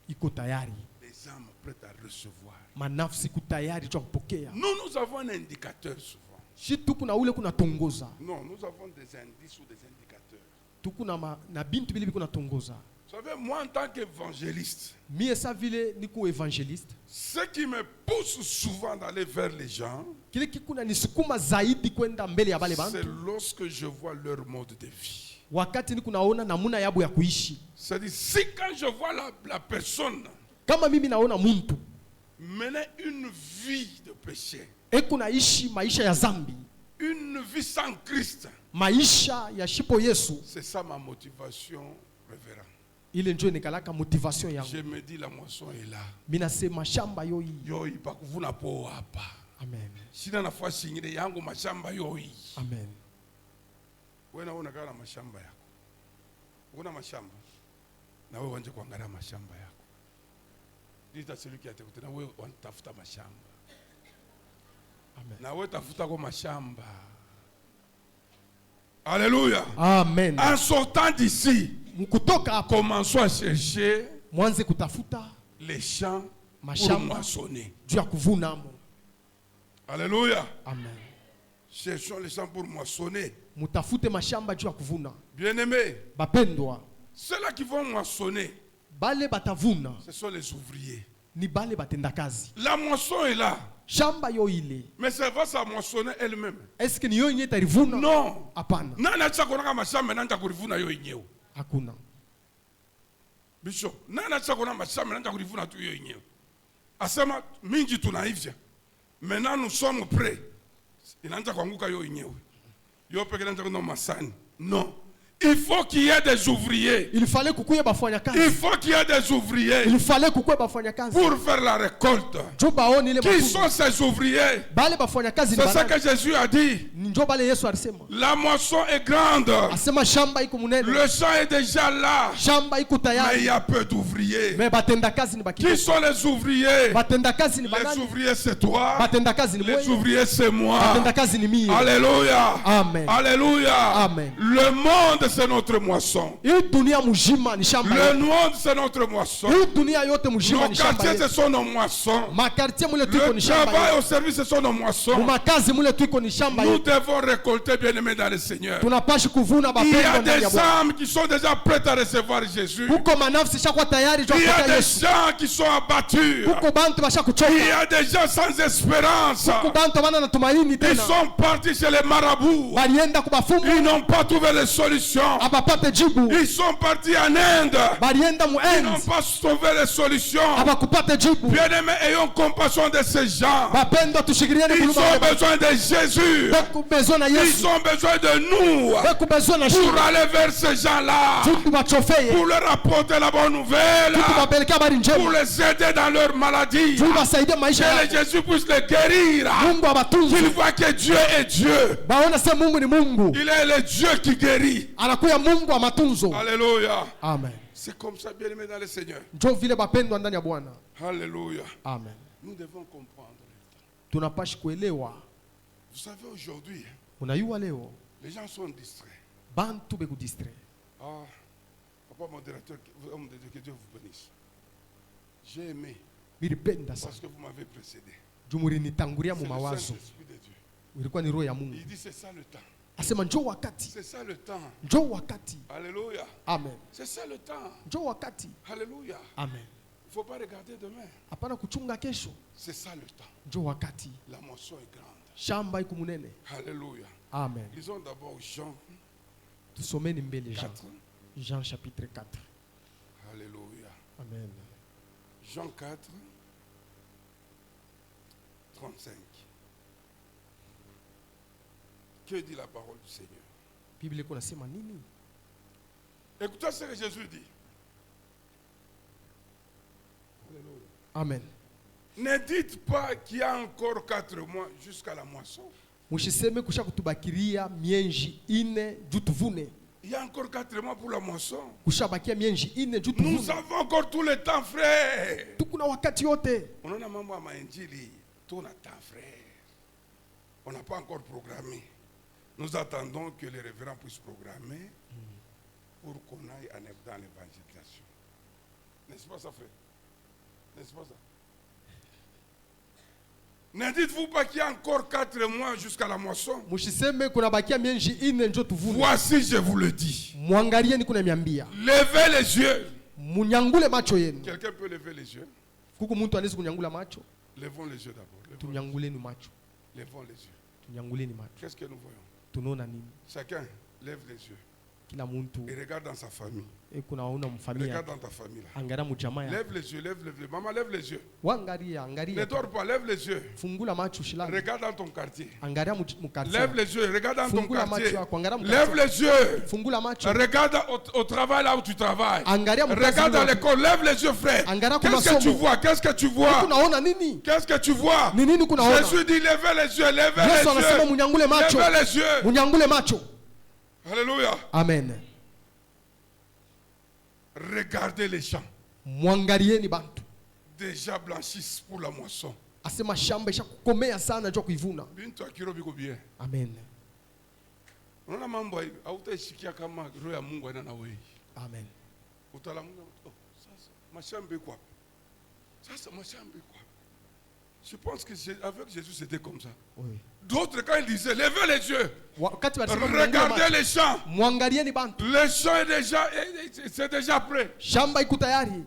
iko tayari. Les âmes prêtes à recevoir. Manafsi iko tayari jwa kupokea. Nous avons un indicateur souvent. Shi tuku na ule kuna tongoza. Non, nous avons des indices ou des indicateurs. Tuku na bintu bile biko na tongoza. Vous savez, moi en tant qu'évangéliste, Mie sa vile niko evangeliste. ce qui me pousse souvent d'aller vers les gens, Kile kikuna nisukuma zaidi kwenda mbele ya bale c'est bantu. lorsque je vois leur mode de vie. Wakati niko naona namuna yabo ya kuishi. C'est-à-dire, si quand je vois la personne Kama mimi naona muntu mener une vie de péché, eko naishi maisha ya zambi, une vie sans Christ, maisha ya shipo Yesu, c'est ça ma motivation, révérend. ile njo nikalaka motivation yangu. Je me dis, la moisson est là. Mimi nasema shamba yoi. Yoi pakuvuna po hapa. Amen. Sina nafasi nyingine yangu mashamba yoi. Amen. Wewe na unakaa na mashamba yako. Una mashamba. Na wewe uanze kuangalia mashamba yako. Dita celui qui a t'écouté, na wewe unatafuta mashamba. Amen. Na wewe tafuta kwa mashamba. Alléluia. Amen. En sortant d'ici, Mkutoka hapo commençons à chercher mwanze kutafuta les champs pour mashamba moissonner. juu ya kuvuna mo. Alléluia. Amen. Cherchons les champs pour moissonner. Mutafute mashamba juu ya kuvuna. Bien-aimés, Bapendwa, ceux-là qui vont moissonner, bale batavuna ce sont les ouvriers. ni bale batendakazi. La moisson est là. Shamba yo ile. Mais ça va se moissonner elle-même. Est-ce que ni yo yenye tarivuna? Non. Hapana. Nani achakonaka mashamba nani akurivuna yo yenyewe? Hakuna. Bishop, nani achakona mashamba nani akurivuna tu yo yenyewe? Asema mingi tunaivya. Maintenant nous sommes prêts. Inaanza kuanguka yo yenyewe. Yo peke nani atakona masani. Non. Il faut qu'il y ait des ouvriers. Il fallait kukuye bafanya kazi. Il faut qu'il y ait des ouvriers. Il fallait kukuye bafanya kazi. Pour faire la récolte. Juba oni ile Qui sont ces ouvriers? Bale bafanya kazi ni C'est ça banani? que Jésus a dit. Njo bale Yesu alisema. La moisson est grande. Asema shamba iko munene. Le champ est déjà là. Shamba iko Mais il tayari. y a peu d'ouvriers. Mais batendakazi ni baki. Qui sont les ouvriers? Batendakazi ni Les banani? ouvriers c'est toi. Batendakazi ni Les wewe. ouvriers c'est moi. Batendakazi ni mimi. Alléluia. Amen. Alléluia. Amen. Le monde c'est notre moisson. Hii dunia mujima ni shamba. Le monde c'est notre moisson. Hii dunia yote mujima Nos ni shamba. quartiers ce sont nos moissons. Makartie mule tuko Le ni shamba. travail au service ce sont nos moissons. Makazi mule tuko ni shamba. Nous devons récolter bien aimés dans le Seigneur. Tunapashi kuvuna Il y a bapendwa ndani des ya Bwana. âmes qui sont déjà prêtes à recevoir Jésus. Kuko manafsi shakuwa tayari juu Il y ya a kupokea des Yesu. gens qui sont abattus. Kuko bantu basha Il kuchoka. y a des gens sans espérance. Kuko bantu bana na tumaini Ils tena. sont partis chez les marabouts. Balienda kubafumu. Ils n'ont pas trouvé de solution. Abapate jibu. Ils sont partis en Inde. Balienda Ils n'ont muenzi. pas trouvé de solution. Abakupate jibu. Bien-aimés, ayons compassion de ces gens. Bapendwa tushikiriane Ils kuluma. ont besoin de Jésus. Beku besoin na Ils Yesu. ont besoin de nous Beku besoin na pour shibu. aller vers ces gens-là. Tuku bachofeye. Pour leur apporter la bonne nouvelle. Tuku bapeleka habari Pour njema. les aider dans leur maladie. Tuku basaidie maisha Que yao. Jésus puisse les guérir. Mungu abatunze. Qu'ils voient que Dieu est Dieu. Baona se Mungu ni Mungu. Il est le Dieu qui guérit. Anakuya Mungu wa matunzo. Alléluia. Amen. C'est comme ça, bien aimé dans le Seigneur. Njo vile bapendwa ndani ya Bwana. Alléluia. Amen. Nous devons comprendre. Tunapashi kuelewa. Vous savez, aujourd'hui, Unayua leo les gens sont distraits. bantu bekudistrait. Ah, papa modérateur, que Dieu vous bénisse. J'ai aimé Nilipenda sana. parce que vous m'avez précédé. Jumuri nitangulia C'est mu le mawazo. Saint-Esprit de Dieu. Ilikuwa ni roho ya Mungu. Il dit c'est ça le temps. Asema njoo wakati. C'est ça le temps. Njoo wakati. Alléluia. Amen. C'est ça le temps. Njoo wakati. Alléluia. Amen. Il ne faut pas regarder demain. Hapana kuchunga kesho. C'est ça le temps. Njoo wakati. La moisson est grande. Shamba iko munene. Alléluia. Amen. Lisons d'abord Jean Tusomeni mbele Jean. 4. Jean chapitre 4. Alléluia. Amen. Jean 4, 35. Que dit la parole du Seigneur? Biblia iko nasema nini? Écoutez ce que Jésus dit. Alléluia. Amen. Ne dites pas qu'il y a encore 4 mois jusqu'à la moisson. Mushiseme kusha kutubakiria mienji ine juu tuvune. Il y a encore 4 mois pour la moisson. Kushabakia mienji ine juu Nous tuvune. avons encore tout le temps, frère. Tukuna wakati yote. On a mambo ya mainjili, tout le temps, frère. On n'a pas encore programmé. Nous attendons que les révérends puissent programmer pour qu'on aille dans l'évangélisation. N'est-ce pas ça, frère? N'est-ce pas ça? Ne dites-vous pas qu'il y a encore 4 mois jusqu'à la moisson? Mushiseme kuna bakia mienji ine njo tuvune. Voici, je vous le dis. Mwangalie ni kuna miambia. Levez les yeux. Munyangule macho yenu. Quelqu'un peut lever les yeux? Kuku muntu anaweza kunyangula macho. Levons les yeux d'abord. Tunyanguleni macho. Levons les yeux. Tunyanguleni macho. Qu'est-ce que nous voyons? Tunaona nini? Chacun lève les yeux Kila muntu et regarde dans sa famille. kuna una mfamilia. Regarde dans ta famille là. Angalia mujamaa ya. Lève les yeux, lève les yeux. Maman, lève les yeux. Wangalia, Ne angalia. dors pas, lève les yeux. Fungula macho shilani. Regarde dans ton quartier. Angalia mukartie. Lève les yeux, regarde dans ton Fungula macho quartier. yako, angalia Lève mukartie. les yeux. Fungula macho. Regarde au travail là où tu travailles. Angalia mukazi Regarde dans wako. l'école, lève les yeux, frère. Angalia Qu'est-ce que kumasomo. tu vois? Qu'est-ce que tu vois? Kunaona nini? Qu'est-ce que tu vois? Ni nini kunaona? Jésus dit levez les yeux, levez les Yesu anasema yeux. munyangule macho. Levez les yeux. Munyangule macho. Alléluia. Amen. Regardez les champs. Mwangalieni bantu. Déjà blanchissent pour la moisson. Asema shamba isha kukomea sana jua kuivuna. Bintu akiro biko bien. Amen. Unaona mambo hivi, hautaishikia kama roho ya Mungu ina na wewe. Amen. Utalamunga, oh, sasa mashamba iko wapi? Sasa mashamba iko wapi? Je pense que avec Jésus, c'était comme ça. Oui. D'autres, quand ils disaient, levez les yeux, Wakati walisema regardez les champs. mwangalieni bantu. Le champ c'est déjà prêt. Shamba iko tayari.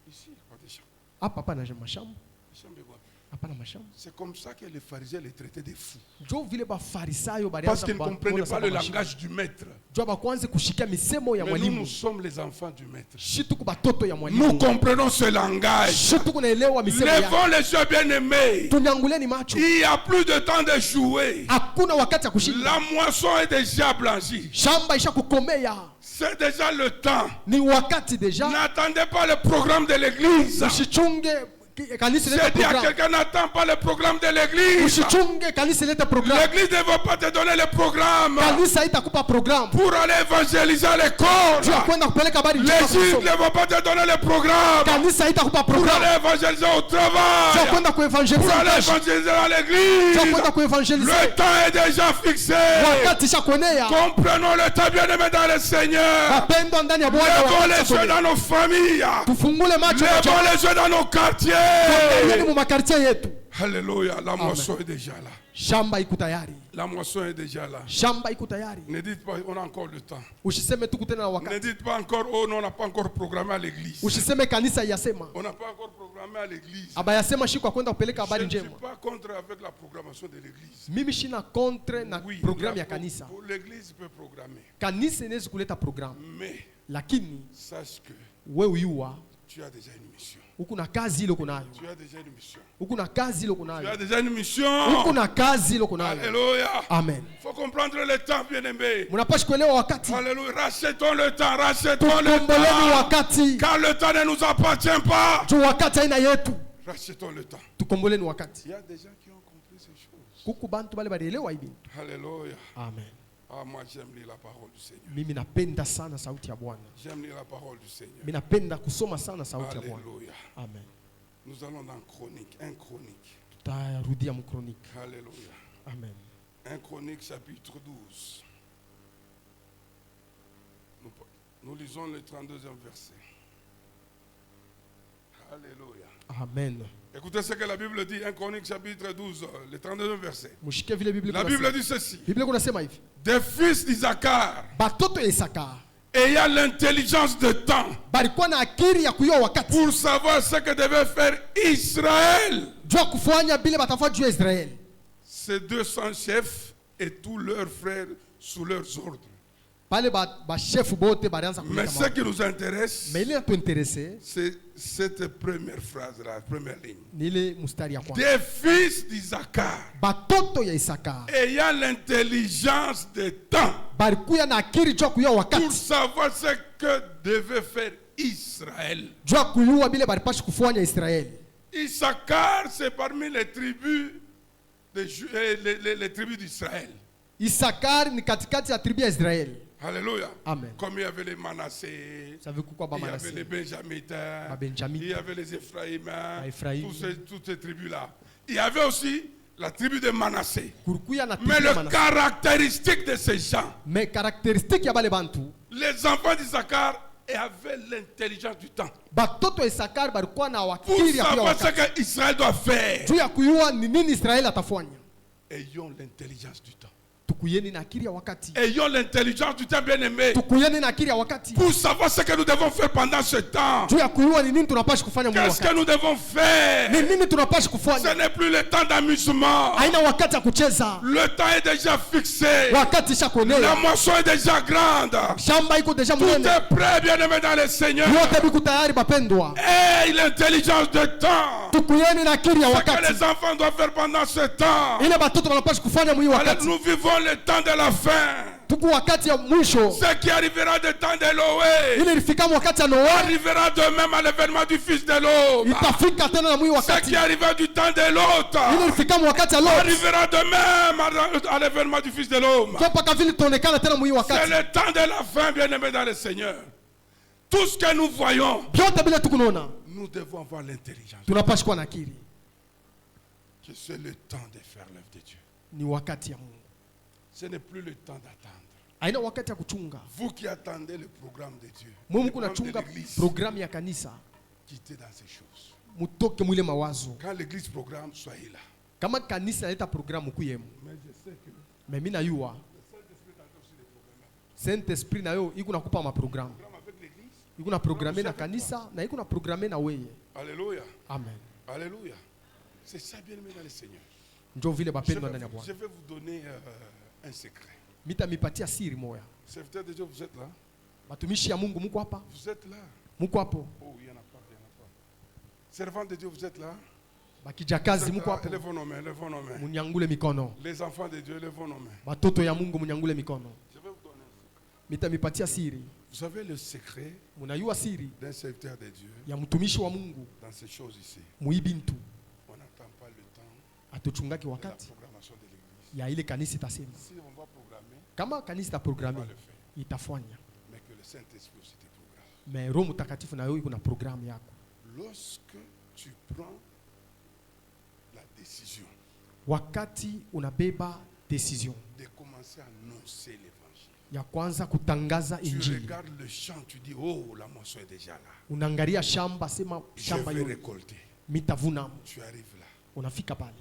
Ici, pas de champ. Hapa hapana mashamba. Champ de quoi? Hapana mashamba. C'est comme ça que les pharisiens les traitaient des fous. Jo vile ba farisayo Parce qu'ils ne comprenaient pas le langage du maître. Jo ba kwanza kushikia misemo ya Mais nous, mwalimu. nous sommes les enfants du maître. Shitu ku batoto ya mwalimu. Nous comprenons ce langage. Shitu kunaelewa misemo ya. Levons les yeux bien-aimés. Tunyanguleni macho. Il n'y a plus de temps de jouer. Hakuna wakati ya kushinda. La moisson est déjà blanchie. Shamba isha kukomea. C'est déjà le temps. Ni wakati deja. N'attendez pas le programme de l'église. Usichunge kanisa leta C'est dire à programme. quelqu'un, n'attend pas le programme de l'église. Usichunge kanisa leta programme. L'église ne va pas te donner le programme Kanisa itakupa programme. pour aller évangéliser à l'école. Juu ya kwenda kupeleka habari njema kwa L'église masomo. ne va pas te donner le programme Kanisa itakupa pour programme. aller évangéliser au Juu ya travail, kwenda kuevangelize pour aller mkazi. évangéliser à Juu ya l'église. kwenda kuevangelize. Le temps est déjà fixé. Wakati ishakuenea. Comprenons le temps, bien-aimé dans le Seigneur. Wapendwa ndani ya Bwana, Levons wakati les yeux ishakuenea. dans nos familles. Tufungule macho yetu. Levons les yeux dans nos quartiers. Tuangalieni mu makartie yetu. Alléluia, la moisson est déjà là. Shamba iko tayari. La moisson est déjà là. Shamba iko tayari. Ne dites pas, on a encore le temps. Usiseme tuko tena na Ne wakati. dites pas encore, oh non, on n'a pas encore programmé à l'église. Usiseme kanisa yasema. On n'a pas encore programmé à l'église. Abayasema shiku ya kwenda kupeleka Je habari ne suis njema. pas contre avec la programmation de l'église. Mimi shina contre na Oui, programu ya kanisa. l'église peut programmer. Kanisa inaweza kuleta programu. Mais Lakini sache que wewe yua tu as déjà une mission. huku na kazi ile uko nayo. Tu as déjà une mission. Huku na kazi ile uko Tu as nayo. déjà une mission. Huku na kazi ile uko nayo. Alléluia. Amen. Il faut comprendre le temps, bien-aimé. Mnapaswa kuelewa wakati. Alléluia. Rachetons le temps, rachetons le Tukomboleni temps. wakati. Car le temps ne nous appartient pas. Tu wakati haina yetu. Rachetons le temps. Tukomboleni wakati. Il y a des gens qui ont compris ces choses. Kuku bantu bale balielewa hivi. Alléluia. Amen. Ah, moi j'aime lire la parole du Seigneur. Mimi napenda sana sauti ya Bwana. J'aime lire la parole du Seigneur. Mimi napenda kusoma sana sauti ya Bwana. Alléluia. Amen. Nous allons dans Chronique, 1 Chronique. Tutarudia mkroniki. Alléluia. Amen. 1 Chronique chapitre 12. Nous lisons le 32e verset. Alléluia. Amen. Écoutez ce que la Bible dit, 1 Chronique chapitre 12, le 32e verset. Mushike vile Biblia La kunasema. Bible dit ceci. Biblia kunasema hivi. Des fils d'Isaacar, Batoto ya Isaka ayant l'intelligence de temps balikuwa na akili ya kujua wakati. pour savoir ce que devait faire Israël. Jua kufanya bile batafanya juu ya Israeli. Ces 200 chefs et tous leurs frères sous leurs ordres. Pale ba chef bote balianza Mais kuleta ce mawazo. qui nous intéresse, Mais ile tuinteresse c'est cette première phrase, la première ligne. ni ile mustari ya kwanza. Des fils d'Isaacar, Batoto ya Isaka ayant l'intelligence de temps balikuwa na akili jua kujua pour wakati. savoir ce que devait faire Israël. Jua kujua bile balipasha kufanya Israeli. Issachar, c'est parmi les tribus, les tribus d'Israël. Isakari ni katikati ya tribu ya Israeli. Alléluia. Amen. Comme il y avait les Manassés, Savez quoi ba il y avait Manasseh. les Benjaminites, Ba Benjaminites. il y avait les Ephraïmiens, Ba Ephraïm. toutes ces tribus-là. Il y avait aussi la tribu de Manassé. Kulikuya na tribu Mais ya le Manasseh. caractéristique de ces gens, Mais caractéristique ya bale bantu, les enfants d'Issachar avaient l'intelligence du temps. batoto ya Isakari balikuwa na Pour akili ya kujua savoir ce wakati. que Israël doit faire. Juu ya kujua ni nini Israeli atafanya. Ayons l'intelligence du temps. Tukuyeni na akili ya wakati. Ayons l'intelligence du temps, bien-aimé. Tukuyeni na akili ya wakati. Pour savoir ce que nous devons faire pendant ce temps. Juu ya kujua ni nini tunapaswa kufanya mwa Qu'est-ce que wakati. nous devons faire? Ni nini tunapaswa Ce kufanya? n'est plus le temps d'amusement. Haina wakati ya kucheza. Le temps est déjà fixé. Wakati La ishakonea. moisson est déjà grande. Shamba iko deja Tout mnene. est prêt, bien-aimé dans le Seigneur. Yote biko tayari bapendwa. Et l'intelligence de temps. Tukuyeni na akili ya Ce que wakati. les enfants doivent faire pendant ce temps. Ile batoto wanapaswa kufanya mwi Alors, wakati. nous vivons le temps de la fin. Tuku wakati ya mwisho. Ce qui arrivera du temps d'Eloé Ile ilifika wakati ya Noa. arrivera de même à l'événement du fils de l'homme. Itafika tena na mwi Ce wakati. qui arriva du temps de l'autre Ile ilifika wakati ya Lot. arrivera de même à l'événement du fils de l'homme. Kwa mpaka vile tuonekana tena mwi C'est wakati. le temps de la fin, bien-aimé dans le Seigneur. Tout ce que nous voyons, Vyote bila tukunaona. nous devons avoir l'intelligence. Tunapaswa kuwa na akili. Que c'est le temps de faire l'œuvre de Dieu. Ni wakati ya Mungu. Ce n'est plus le temps d'attendre. Haina wakati ya kuchunga. Vous qui attendez le programme de Dieu, Mungu le programme kunachunga de l'Église, programu ya kanisa. quittez dans ces choses. mutoke mwile mawazo. Quand l'église programme, soyez là. Kama kanisa leta programu kuyemu. Mais je sais que Mais mimi najua Saint-Esprit nayo iko nakupa ma programme. avec l'église. Iko na programmer na kanisa na iko na programmer na weye. Alléluia. Amen. Alléluia. C'est ça, bien aimé dans le Seigneur. Ndio vile bapendwa ndani ya Bwana. Je vais vous donner un secret. Mitamipatia siri moya. Serviteur de Dieu, vous êtes là? Batumishi ya Mungu muko hapa? Vous êtes là? Muko hapo? Oh, il y en a pas, il y en a pas. Servant de Dieu, vous êtes là? Bakijakazi muko hapo? Lèvons nos mains, lèvons nos mains. Munyangule mikono. Les enfants de Dieu, lèvons nos mains. Batoto ya Mungu munyangule mikono. Je vais vous donner un secret. Mitamipatia siri. Vous savez le secret Munayua siri d'un serviteur de Dieu ya mtumishi wa Mungu dans ces choses ici. muibintu. On n'attend pas le temps Atuchungaki de la wakati programmation de l'église. ya ile kanisa itasema. Si on va programmer, Kama kanisa on va itaprograme le faire. itafanya. Mais que le Saint-Esprit aussi te programme. Mais Roho Mtakatifu nayo iko na programu yako. Lorsque tu prends la décision Wakati unabeba decision de commencer à annoncer l'évangile, ya kwanza kutangaza tu injili, regardes le champ, tu dis, oh, la moisson est déjà là. unaangalia shamba, sema Je shamba vais yote récolter. mitavuna. Tu arrives là. Unafika pale,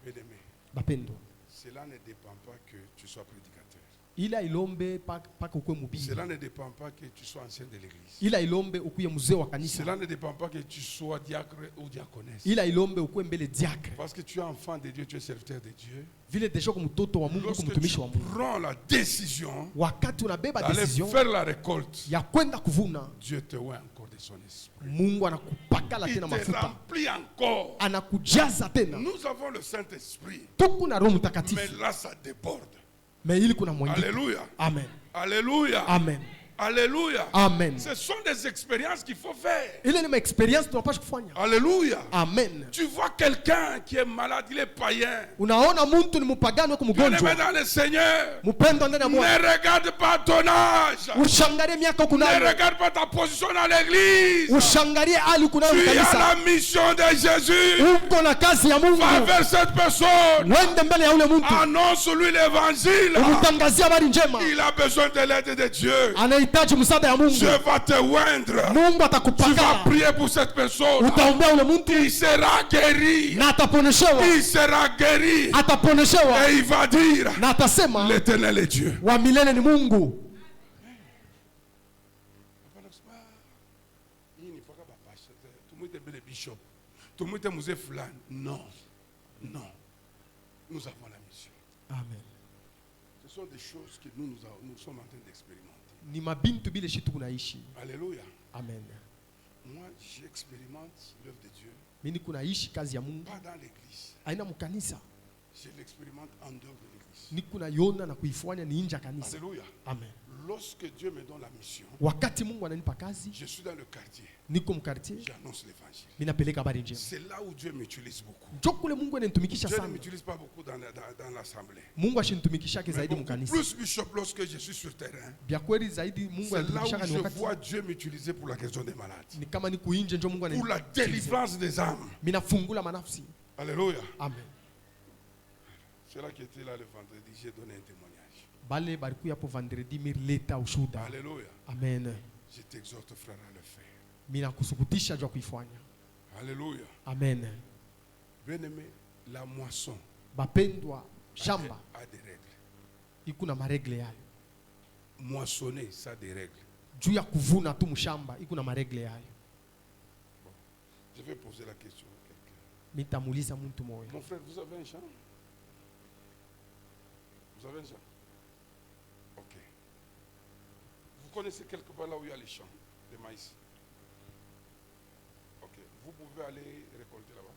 Bien-aimé, bapendo, cela ne dépend pas que tu sois prédicateur. ila ilombe paka ukwe mubiri, Cela ne dépend pas que tu sois ancien de l'église. ila ilombe ukuye mzee wa kanisa, Cela ne dépend pas que tu sois diacre ou diaconesse. ila ilombe ukuwe mbele diacre. Parce que tu es enfant de Dieu, tu es serviteur de Dieu. Vile deja kumtoto wa Mungu, Lorsque kumtumishi tu wa Mungu, prends la décision wakati unabeba d'aller decision faire la récolte, ya kwenda kuvuna, Dieu te oint encore de son esprit. Mungu anakupakala Il tena te mafuta, remplit encore. anakujaza tena. Nous avons le Saint-Esprit, Tuko na Roho mais Mtakatifu, là ça déborde. mais ili kuna mwingine. Alléluia. Amen, Alléluia. amen, Alléluia. amen. Ce sont des expériences qu'il faut faire. Ile ni experience tunapaswa kufanya. Alléluia. Amen. Tu vois quelqu'un qui est malade, il est païen. Unaona muntu ni mpagano kwa Bien-aimé mgonjwa, dans le Seigneur, mpendo ndani ya Bwana, ne regarde pas ton âge. ushangalie miaka Ne kunayo, regarde pas ta position dans l'église. ushangalie hali kunayo Tu as kanisa. la mission de Jésus. Uko na kazi ya Mungu, Va vers cette personne. wende mbele ya ule muntu, Annonce-lui l'évangile. umtangazia habari njema. Il a besoin de l'aide de Dieu. Anahitaji msaada ya Mungu. Dieu va te oindre. Mungu Tu vas atakupaka, prier pour cette personne. utaombea ule muntu Il sera guéri. na ataponeshewa, Il sera guéri. ataponeshewa Et il va dire, na atasema l'Éternel est Dieu. wa milele ni Mungu. Non, non. Nous avons la mission. Amen. Ce sont des choses que nous sommes en train d'expérimenter. Ni mabintu bile shitu kunaishi. Alléluia. Amen. Moi, j'expérimente l'œuvre de Dieu. Mimi kunaishi kazi ya Mungu Pas dans l'église. aina mkanisa, Je l'expérimente en dehors de l'église. ni kunaiona na kuifanya ni nje ya kanisa. Alléluia. Amen. Lorsque Dieu me donne la mission, Wakati Mungu ananipa kazi, je suis dans le quartier. niko mkartie, J'annonce l'évangile. mimi napeleka habari njema. C'est là où Dieu m'utilise beaucoup. Njo kule Mungu ananitumikisha Dieu ne sana. m'utilise pas beaucoup dans l'assemblée. Mungu ashinitumikishake Mais zaidi beaucoup mkanisa. plus, Bishop, lorsque je suis sur terrain, Bya kweli zaidi Mungu c'est là ananitumikishaka où ni je wakati vois Dieu m'utiliser pour la guérison des malades, ni kama ni kuinje, njo Mungu pour la ananitumikisha. délivrance des âmes. Mimi nafungula manafsi. Alléluia. Amen. Ceux-là qui étaient là le vendredi, j'ai donné un témoignage. Bale balikuya hapo vendredi mileta ushuda. Alléluia. Amen. Je t'exhorte, frère, à le faire. Mimi nakusukutisha jua kuifanya. Alléluia. Amen. Bien-aimé, la moisson Bapendwa, shamba a des règles. iko na maregle yayo. Moissonner, ça a des règles. Juu ya kuvuna tu mshamba iko na maregle yayo. Je vais poser la question à quelqu'un. Mitamuliza muntu moyo. Mon frère, vous avez un champ? Vous avez un champ? Ok. Vous connaissez quelque part là où il y a les champs de maïs? Ok. Vous pouvez aller récolter là-bas?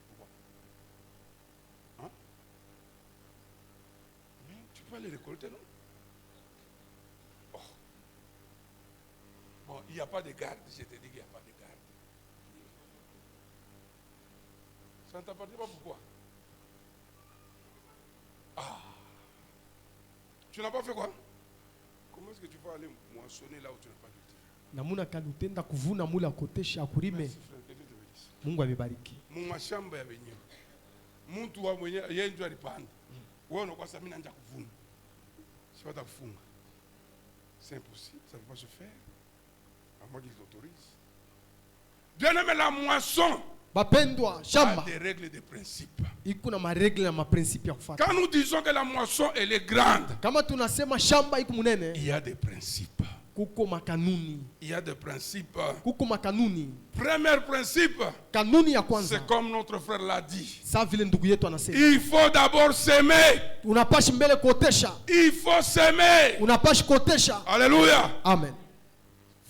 Pourquoi? Hein? Mais tu peux aller récolter, non? Oh. Bon, il n'y a pas de garde. Je te dis qu'il n'y a pas de garde. Ça ne t'appartient pas, pourquoi? Ah. Tu n'as pas fait quoi? Comment est-ce que tu vas aller moissonner là où tu n'as pas cultivé? Namuna kalutenda kuvuna mula kotesha akurime. Merci, frère, que Dieu te bénisse. Mungu amebariki. Mumashamba ya wenyewe. Mtu wa mwenyewe yeye ndio alipanda. Wewe unakuwa sasa mimi naanza kuvuna. Sipata kufunga. C'est impossible, ça ne peut pas se faire. À moins qu'il t'autorise. Bien-aimé, la moisson Bapendwa, a shamba des règles et des principes. iko na maregle na maprincipe ya kufuata. Quand nous disons que la moisson elle est grande, Kama tunasema shamba iko munene, il y a des principes. kuko makanuni. Il y a des principes. Kuko makanuni. Premier principe, Kanuni ya kwanza, c'est comme notre frère l'a dit. sa vile ndugu yetu anasema, Il faut d'abord s'aimer. unapashi mbele kuotesha. Il faut s'aimer. Unapashi kuotesha. Alléluia. Amen.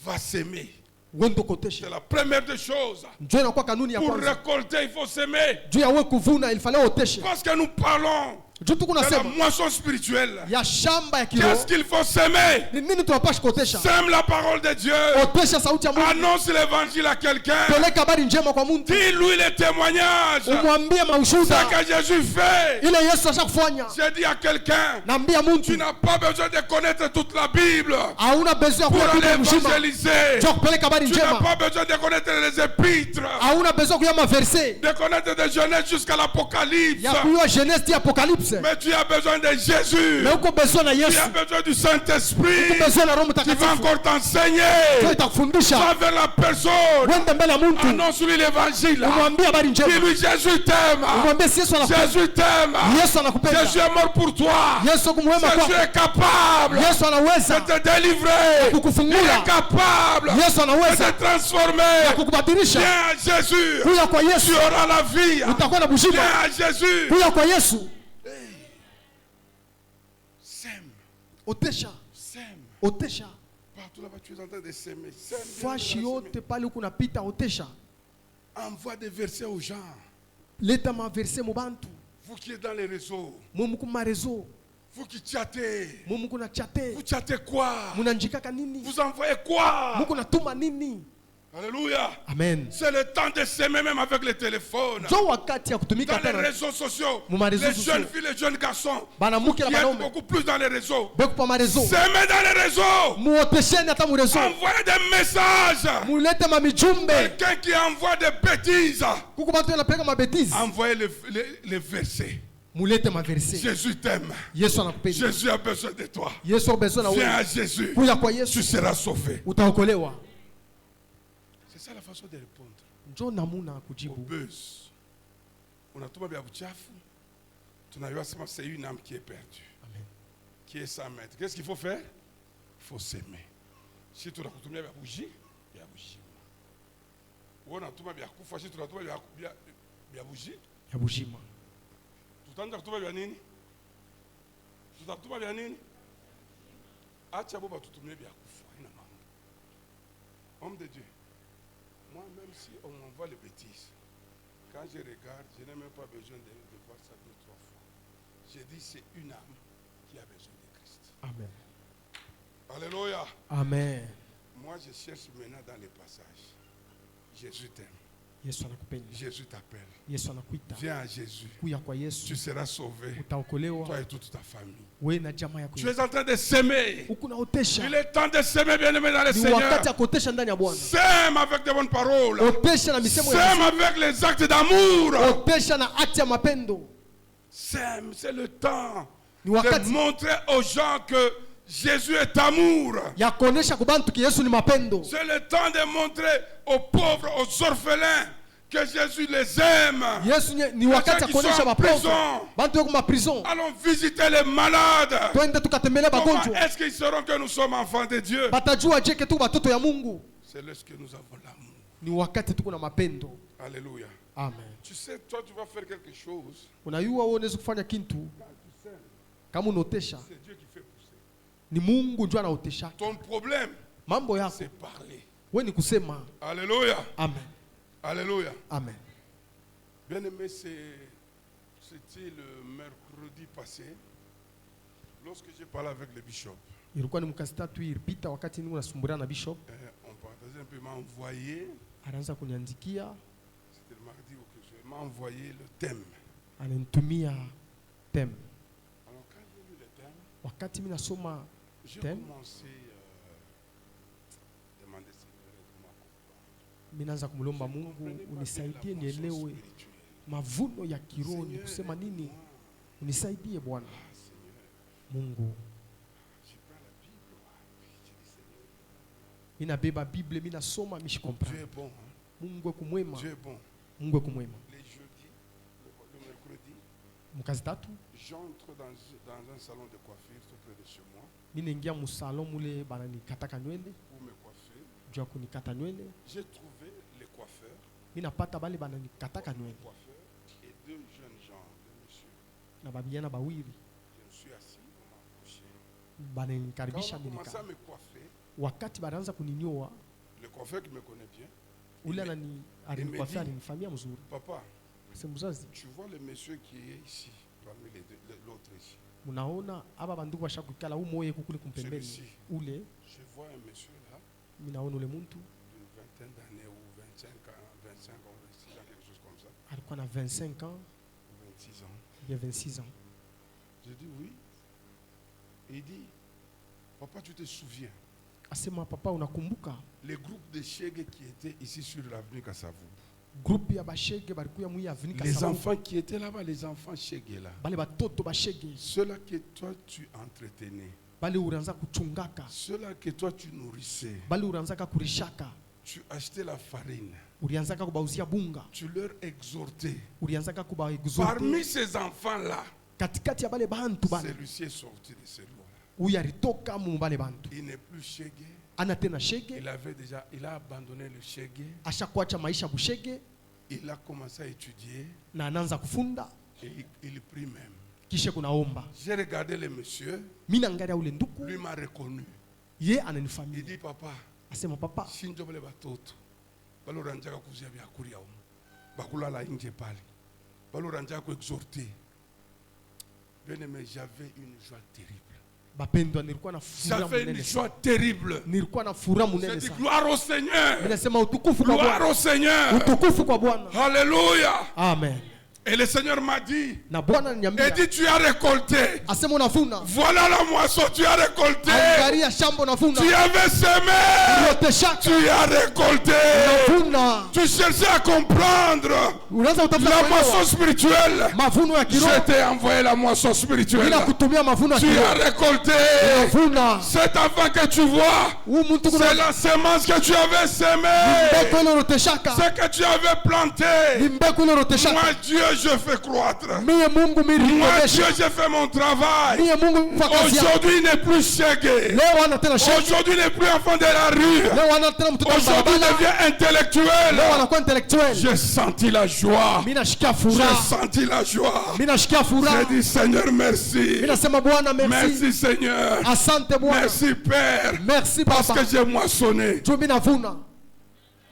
Va s'aimer. Wendo C'est kuotesha. la première des choses. Njoo inakuwa kanuni ya Pour kwanza. récolter, il faut s'aimer. Juu ya wewe kuvuna ilifanya uoteshe. Parce que nous parlons Juu tuko de la nasema moisson spirituelle. ya shamba ya kiroho. Qu'est-ce qu'il faut s'aimer? Ni nini tunapashi kuotesha? Sème la parole de Dieu. Otesha sauti ya Mungu. Annonce l'évangile à quelqu'un. Peleka habari njema kwa mtu. Dis-lui les témoignages. Umwambie Ce maushuda. que Jésus fait. Ile Yesu ashakufanya. J'ai dit à quelqu'un, Naambia tu mtu n'as pas besoin de connaître toute la Bible hauna besoin pour ya aller kuya mzima. évangéliser. Njoo kupeleka habari Tu n'as njema. pas besoin de connaître les épîtres, Hauna besoin kuya maverse. de connaître de Genèse jusqu'à l'Apocalypse. Ya kuya Genèse ti Apocalypse. Mais tu as besoin de Jésus. Mais uko besoin na Tu Yesu. as besoin du Saint-Esprit Uko besoin na Roho qui va Mtakatifu. encore t'enseigner. Ndio itakufundisha. Va vers la personne. Wende mbele ya mtu. Annonce-lui l'évangile. Umwambie habari njema. Dis-lui Jésus t'aime. Umwambie si Yesu anakupenda. Jésus t'aime. Yesu anakupenda. Jésus est mort pour toi. Yesu kumwema Jésus kwa. est capable Yesu de anaweza te délivrer. Il kukufungula. est capable Yesu de anaweza te transformer. kukubadilisha. Viens à Jésus. Kuya kwa Tu Yesu auras la vie. utakuwa na Viens buzima. à Jésus. Kuya kwa Yesu Sème. otesha. Sème. Otesha. Partout là-bas, tu es en train de s'aimer. Sème. Fashi yote pale uko napita otesha. Envoie des versets aux gens. Leta maverse mu bantu. Vous qui êtes dans les réseaux. Mumu kuma rezo. Vous qui chattez. Mumu kuna chate. Vous chattez quoi? Munanjikaka nini? Vous envoyez quoi? Muko natuma nini? Alléluia. Amen. C'est le temps de s'aimer même avec le téléphone. Jo wakati ya kutumika Dans les tena. réseaux sociaux. Mu réseaux Les sociaux. jeunes filles, les jeunes garçons. Banamuke Qui na êtes banaume. beaucoup plus dans les réseaux. Beku pa marezo. S'aimer dans les réseaux. Muotesheni hata mu rezo. Envoyez des messages. Mulete mamijumbe. Quelqu'un qui envoie des bêtises. Kuko bantu yanapeleka mabetizi. Envoyez les versets. Mulete maverse. Jésus t'aime. Yesu anakupenda. Jésus a besoin de toi. Yesu besoin na Viens wewe. à Jésus. Kuya kwa Tu Yesu seras sauvé. utaokolewa. C'est ça la façon de répondre Njoo namuna au kujibu. buzz. On a tout bien buchafu. C'est une âme qui est perdue. Amen. Qui est sans maître. Qu'est-ce qu'il faut faire? Il faut s'aimer. Si tu as tout bien bougie, bien bougie. Ou on a tout bien kufa. Si tu as tout bien bougie. Ya bujima. Tout le temps bien nini? Tout le temps bien nini? Acha boba tout bien kufa. Homme de Dieu. Moi, même si on m'envoie les bêtises, quand je regarde, je n'ai même pas besoin de voir ça 2-3 fois. Je dis c'est une âme qui a besoin de Christ. Amen. Alléluia. Amen. Moi, je cherche maintenant dans les passages. Jésus t'aime. Yesu anakupenda. Jésus t'appelle. Yesu anakuita. Viens à Jésus. Kuya kwa Tu Yesu seras sauvé. utaokolewa. Toi et toute ta famille. Wewe na jamaa yako. Tu es en train de s'aimer. Uko naotesha. Il est temps de s'aimer, bien-aimé dans le Ni Seigneur. wakati ya kuotesha ndani ya Bwana. Sème avec de bonnes paroles. Otesha na misemo ya Sème Yesu. avec les actes d'amour. Otesha na akti ya mapendo. Sème, c'est le temps Ni de wakati montrer aux gens que Jésus est amour. ya kuonesha kwa bantu ki Yesu ni mapendo. C'est le temps de montrer aux pauvres, aux orphelins que Jésus les aime. Yesu ni wakati ya kuonesha mapozo. Bantu wako ma prison. Allons visiter les malades. Twende tukatembelea Comment bagonjwa. est-ce qu'ils sauront que nous sommes enfants de Dieu? Batajua je ke tu batoto ya Mungu. C'est lorsque nous avons l'amour. Ni wakati tuko na mapendo. Alléluia. Amen. Tu sais, toi tu vas faire quelque chose. Unayua wewe unaweza kufanya kitu kama unaotesha. C'est Dieu qui fait pousser. Ni Mungu ndiye anaotesha. Ton problème, Mambo yako c'est parler. wewe ni kusema. Alléluia. Amen. Alléluia. Amen. Bien-aimé, c'était le mercredi passé, lorsque j'ai parlé avec le bishop. Ilikuwa ni mkazi tatu ilipita wakati niko nasumbuliana na bishop. On partageait un peu, il m'a envoyé, Anaanza kuniandikia, c'était le mardi ou quelque chose, il m'a envoyé le thème. ananitumia theme. Alors quand j'ai lu le thème, Wakati mimi nasoma j'ai thème, commencé à demander Seigneur, aide-moi à comprendre. mimi naanza kumlomba Mungu unisaidie nielewe mavuno ya kiroho ni kusema nini. Unisaidie Bwana. Mungu, Je prends la Bible, je dis Seigneur, mimi nabeba Biblia, mimi nasoma, mimi Dieu comprendre. est bon. Hein? Mungu kumwema. Dieu est bon. Mungu kumwema. Les jeudis, le mercredi, Mukazi tatu j'entre dans un salon de coiffure tout près de chez moi mimi naingia mu salon mule bana nikataka nywele pour me coiffer. jua kunikata nywele. J'ai trouvé les coiffeurs, Mimi napata bale bana nikataka nywele coiffeurs et deux jeunes gens, deux messieurs. na babiana bawili Je me suis assis, on m'a approché. bana Quand nikaribisha on a mimi commencé à nika. me coiffer, Wakati banaanza kuninyoa le coiffeur qui me connaît bien, ule anani alinikuafia alinifamia mzuri. papa, Sasa mzazi, tu vois le monsieur qui est ici, parmi les deux, l'autre ici. munaona aba bandugu bashakukala umoye kukuli kumpembeni Celui-ci. ule, Je vois un monsieur là, mimi naona ule muntu d'une vingtaine d'années ou 25 ans, 25 ans, 26 ans, quelque chose comme ça, alikuwa na 25 ans, ou 26 ans. il y a 26 ans. Je dis oui. Il dit, papa, tu te souviens, Asema papa, unakumbuka les groupes de Chege qui étaient ici sur l'avenue Kassavou. groupe ya bashege balikuya mwi avenue Les Kasavu. enfants qui étaient là-bas, les enfants Chege là. Bale batoto bashege Ceux-là que toi tu entretenais, bale uranza kuchungaka, ceux-là que toi tu nourrissais, bale uranzaka kurishaka, tu achetais la farine, ulianzaka kubauzia bunga, tu leur exhortais. ulianzaka kuba Parmi exhorte. ces enfants-là, Katikati ya bale bantu bana celui-ci est sorti de ce lot. uyu alitoka mu bale bantu, Il n'est plus Chege. ana tena shege, Il a abandonné le Chege. ashakuacha maisha bushege Il a commencé à étudier na anaanza kufunda et il prie même. kisha kunaomba. J'ai regardé le monsieur, Mimi naangalia ule nduku, lui m'a reconnu. ye Il ananifamia, dit, papa, asema papa, shinjo bale batoto baloranjaka kuzia byakulia umu bakulala nje pale baloranjaka kuexhorter. Bien-aimé, j'avais une joie terrible. bapendwa, nilikuwa na furaha J'avais une munene joie sana, terrible. nilikuwa na furaha J'ai munene dit sana. gloire au Mimi Seigneur. nasema utukufu kwa Gloire Bwana, au Seigneur. utukufu kwa Bwana. Alléluia. Amen. Et le Seigneur m'a dit, Na Bwana il ananiambia, dit, tu as récolté. asema unavuna, Voilà la moisson, tu as récolté. angalia shamba unavuna, Tu avais semé. uoteshaka Tu as récolté. unavuna, Tu cherchais à comprendre unaanza kutafuta la moisson kuelewa spirituelle. mavuno ya Je kiroho t'ai envoyé la moisson spirituelle. bila kutumia mavuno ya Tu as kiroho. récolté. Unavuna Cet enfant que tu vois, huu mtu c'est kuna la semence que tu avais semée. mbeko ile unoteshaka, Ce que tu avais ni planté. mbeko ile unoteshaka. Moi, Dieu, je fais croître. Mie Mungu Moi, Dieu, mirikomesha, j'ai fait mon travail. mie Mungu mfa kazi yako. Aujourd'hui, il n'est plus Chege. Leo ana tena sheki, Aujourd'hui, il n'est plus enfant de la rue. leo ana tena mtoto wa Aujourd'hui, il barabara, devient leo intellectuel. anakuwa intellectuel. J'ai senti la joie. Mimi nashikia J'ai furaha, senti la joie. mimi nashikia furaha. J'ai dit, Seigneur, Mimi merci. nasema Bwana merci, Merci, Seigneur. asante Bwana, Merci, Père. merci Parce Baba, que j'ai moissonné. juu mimi navuna.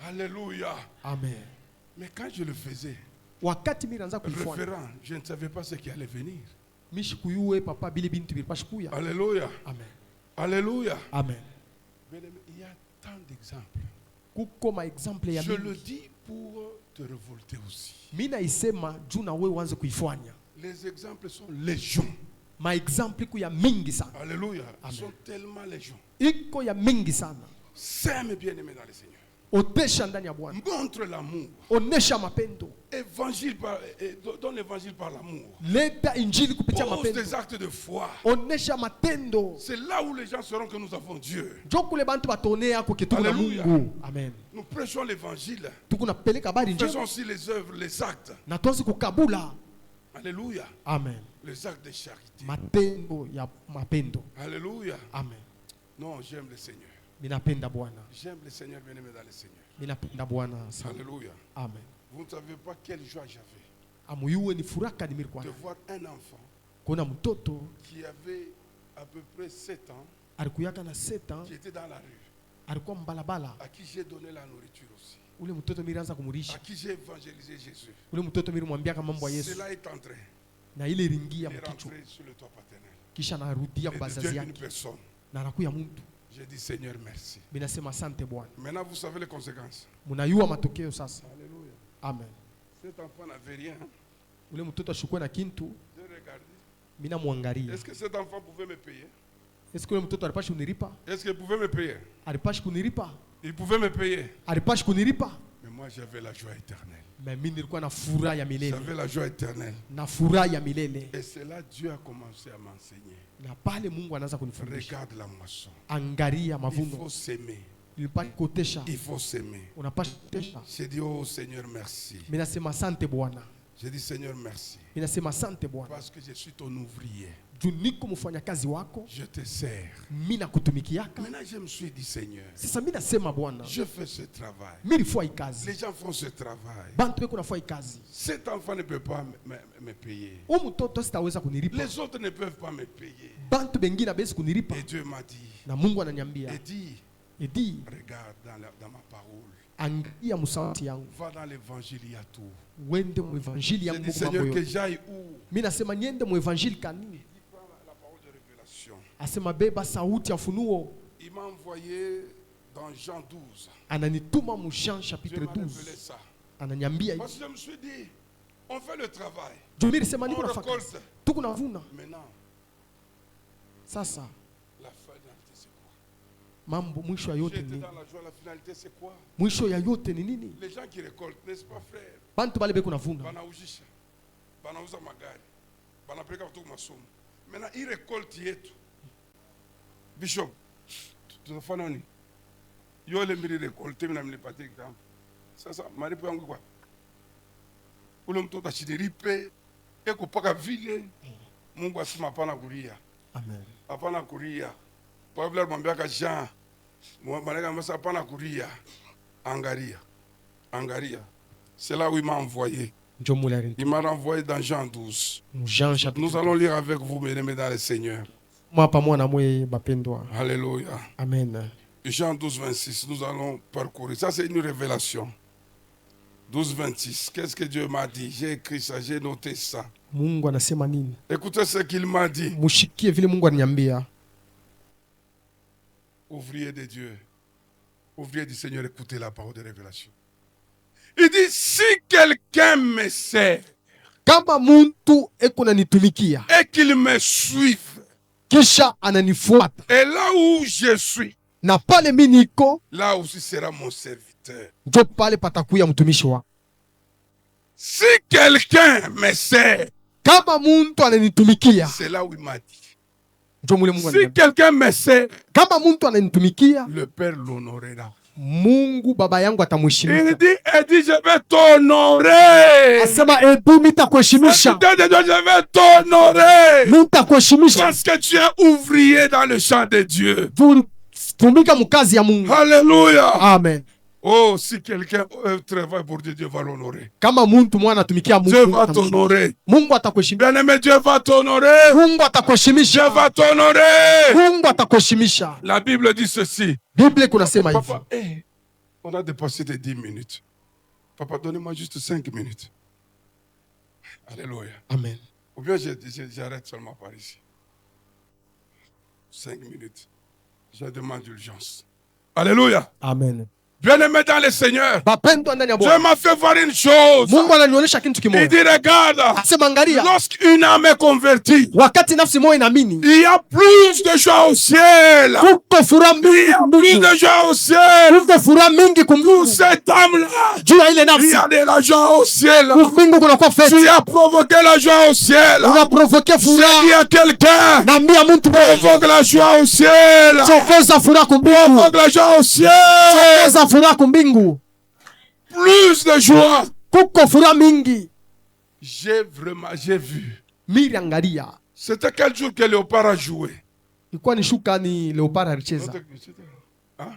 Alléluia. Amen. Mais quand je le faisais, Wakati mimi naanza kuifanya référent, je ne savais pas ce qui allait venir. mimi shikuyue papa bile bintu bilipasha kuya. Alléluia. Amen. Alléluia. Amen. Mais il y a tant d'exemples. Kuko ma example ya Je le mingi. dis pour te révolter aussi. Mimi naisema juu na wewe uanze kuifanya. Les exemples sont légion. Ma example iko ya mingi sana. Alléluia. Ils Amen. sont tellement légion. Iko ya mingi sana. Sème bien-aimé dans le Seigneur. Otesha ndani ya Bwana. Montre l'amour. Onesha mapendo. Évangile donne l'évangile par l'amour. Leta injili kupitia Pose mapendo. des actes de foi. Onesha matendo. C'est là où les gens sauront que nous avons Dieu. Njo kule bantu batone yako kitu na Alléluia. Mungu. Amen. Nous prêchons l'évangile. Tuko napeleka habari Faisons njema aussi les œuvres, les actes. na tuanze kukabula. Alléluia. Amen. Les actes de charité. Matendo ya mapendo. Alléluia. Amen. Non, j'aime le Seigneur. Minapenda Bwana. J'aime le Seigneur, bien-aimé dans le Seigneur. Minapenda Bwana sana. Alléluia. Amen. Vous ne savez pas quelle joie j'avais Amuyuwe ni furaka nimirikuwa de nayo. voir un enfant Kuna mtoto qui avait à peu près 7 ans, alikuyaka na 7 ans, qui était dans la rue, alikuwa mbalabala. à qui j'ai donné la nourriture aussi, Ule mtoto mirianza à kumurisha. qui j'ai évangélisé Jésus. Ule mtoto mirimwambiaka mambo ya Yesu. Cela est entré. Na ile Il ringia est mkichwa. rentré sur le toit paternel. Kisha narudia Et kwa de Dieu bazazi une yake. personne. Na anakuya mtu. J'ai dit Seigneur, merci. Binasema asante Bwana. Maintenant, vous savez les conséquences. Munayua matokeo sasa. Alléluia. Amen. Cet enfant n'avait rien. Ule mtoto ashukue na kintu, J'ai regardé. mina muangalia. Est-ce que cet enfant pouvait me payer? Est-ce que ule mtoto alipashi kunilipa? Est-ce qu'il pouvait me payer? Alipashi kunilipa? Il pouvait me payer. Alipashi kunilipa? Mais moi, j'avais la joie éternelle. Mais mimi nilikuwa na furaha ya milele. J'avais la joie éternelle. Na furaha ya milele. Et c'est là Dieu a commencé à m'enseigner. Na pale Mungu anaanza kunifundisha. Regarde la moisson. Angalia Il mavuno. faut s'aimer. Ilipasha kutesha. Il faut s'aimer. Unapasha kutesha. J'ai dit, oh Seigneur, merci. Mimi nasema asante Bwana. J'ai dit, Seigneur, merci. Mimi nasema asante Bwana. Parce que je suis ton ouvrier. Juu niko mfanyakazi wako. Je te sers. Mimi nakutumikiaka. Maintenant, je me suis dit, Seigneur, Sasa mimi nasema Bwana. je fais ce travail. Mimi nifua hii kazi. Les gens font ce travail. Bantu beko nafua hii kazi. Cet enfant ne peut pas me payer. Huyu mtoto sitaweza kunilipa. Les autres ne peuvent pas me payer. Bantu bengine besi kunilipa. Et Dieu m'a dit, Na Mungu ananiambia. Edi, regarde dans ma parole. Angia musauti yangu. Va dans l'évangile, il y a tout. Wende mu evanjili Je yangu dis, Seigneur, que j'aille où? Mimi nasema niende mu evanjili kanini? Il prend la parole de révélation. Asema beba sauti ya funuo. Il m'a envoyé dans Jean 12. Ananituma mu Jean chapitre Dieu m'a 12. révélé ça. Ananiambia Parce que je me suis dit, on fait le travail. Juu nilisema niko On nafanya. récolte. Tuko navuna. Maintenant, Sasa la finalité, c'est quoi? mambo mwisho ya yote J'étais ni dans la joie, la finalité, c'est quoi? mwisho ya yote ni nini? Les gens qui récoltent, n'est-ce pas, frère? Bantu bale beko navuna. Banaujisha, banauza magari, banapeleka watu masomo. Maintenant, ils récoltent yetu. Bishop, tutafanya nini? Yole mbili récolter, mimi namnipatie kitambo. Sasa maripo yangu kwa. Ule mtoto ashidiripe, eko paka vile. Mungu asema hapana kulia. Amen. Hapana kulia. Pablo alimwambia Jean, malaika amesema hapana kulia. Angalia. Angalia. C'est là où il m'a envoyé. Il m'a renvoyé dans Jean 12. Jean chapitre. Nous allons lire avec vous, mesdames, dans le Seigneur. Alléluia. Amen. Jean 12, 26, nous allons parcourir. Ça, c'est une révélation. 12, 26. Qu'est-ce que Dieu m'a dit? J'ai écrit ça, j'ai noté ça. Mungu anasema nini? Écoutez ce qu'il m'a dit. Mushikie vile Mungu ananiambia. Ouvrier de Dieu. Ouvrier du Seigneur, écoutez la parole de révélation. Il dit, si quelqu'un me sert, kama muntu eko nanitumikia, et qu'il me suive, kisha ananifuata, et là où je suis, na pale mimi niko, là aussi sera mon serviteur. njo pale patakuya mtumishi wa. Si quelqu'un me sert, kama muntu ananitumikia, c'est là où il m'a dit. Njo mule Mungu Si quelqu'un me sert, kama muntu ananitumikia, le Père l'honorera. Mungu baba yangu atamheshimisha. Il dit, je vais t'honorer. Asema ebu mitakuheshimisha. Je vais t'honorer. Mitakuheshimisha. Parce que tu es ouvrier dans le champ de Dieu. Tumika mukazi ya Mungu. Alléluia. Amen. Oh, si quelqu'un travaille pour Dieu, Dieu va l'honorer. Kama muntu mwana atumikia Mungu, Dieu va t'honorer. Mungu atakuheshimisha. Bien-aimé, Dieu va t'honorer. Mungu atakuheshimisha. Dieu va t'honorer. Mungu atakuheshimisha. La Bible dit ceci. Biblia kunasema hivi. Papa, on a dépassé les 10 minutes. Papa, donnez-moi juste 5 minutes. Alléluia. Amen. Ou bien j'arrête seulement par ici. 5 minutes. Je demande d'urgence. Alléluia. Amen. Bien-aimé dans le Seigneur, Dieu m'a fait voir une chose. Il dit, regarde, lorsqu'une âme est convertie, il y a plus de joie au ciel. Il y a plus de joie au ciel. Pour cette âme-là, il y a de la joie au ciel. Tu as provoqué la joie au ciel. J'ai dit à quelqu'un, provoque la joie au ciel. Provoque la joie au ciel. Plus de joie. J'ai vu. C'était quel jour que Léopard a joué? Hein?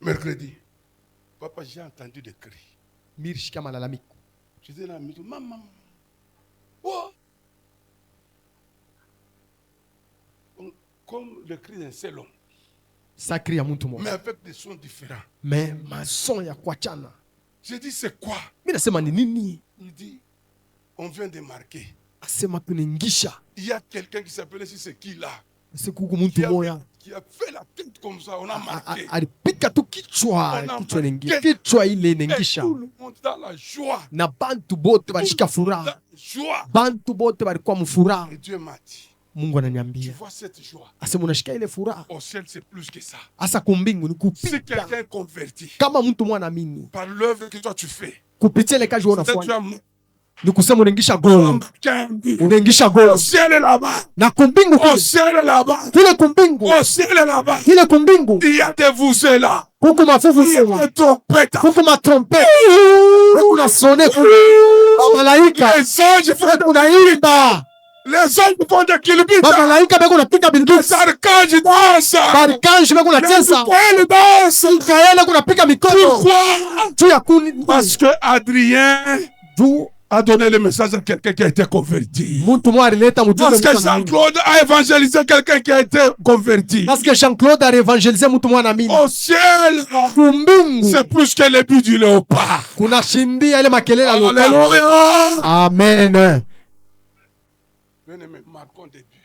Mercredi. Papa, j'ai entendu des cris. J'étais là, maman. Oh! Comme le cri d'un seul homme. Mais avec des sons différents. J'ai dit, c'est quoi? Il dit, on vient de marquer. Il y a quelqu'un qui s'appelait, si c'est qui là? Qui a fait la tête comme ça, on a marqué. Et tout le monde dans la joie. Na bantu bote balishika furaha. Bantu bote balikuwa mfuraha. Et Dieu m'a dit, Mungu ananiambia, tu vois cette joie? Asema unashika ile furaha. Au ciel, c'est plus que ça. Asa kumbingu ni kupita. Si quelqu'un converti Kama mtu mwana amini. par l'œuvre que toi tu fais, Kupitia ile kazi unafanya. Ni kusema unaingisha golo. Kambi. Unaingisha Au golo. ciel là-bas. Na kumbingu Au ciel là-bas. kile kumbingu. Au ciel là-bas. Kile kumbingu. Il y a des voussées là. Kuku mafufu Il y a des trompettes. kuku matrompete. Kuna sone malaika. Les anges font Unaimba. Les anges font des kilomètres. Malaika beko napiga Les bilbis. archanges dansent. Arkanji beko Les nacheza. étoiles dansent. Mikaela kunapiga mikono. Pourquoi? Juu ya kuni. Parce que Adrien Juu a donné le message à quelqu'un qui a été converti. mtu mmoja alileta mjumbe. Parce que Jean-Claude a évangélisé quelqu'un qui a été converti. Parce que Jean-Claude a évangélisé mtu mmoja na mimi. Au ciel, Kumbingu. c'est plus que les buts du léopard. Kuna shindia ile makelele ya loka. Alléluia. Amen. Bien-aimé, marquons des buts.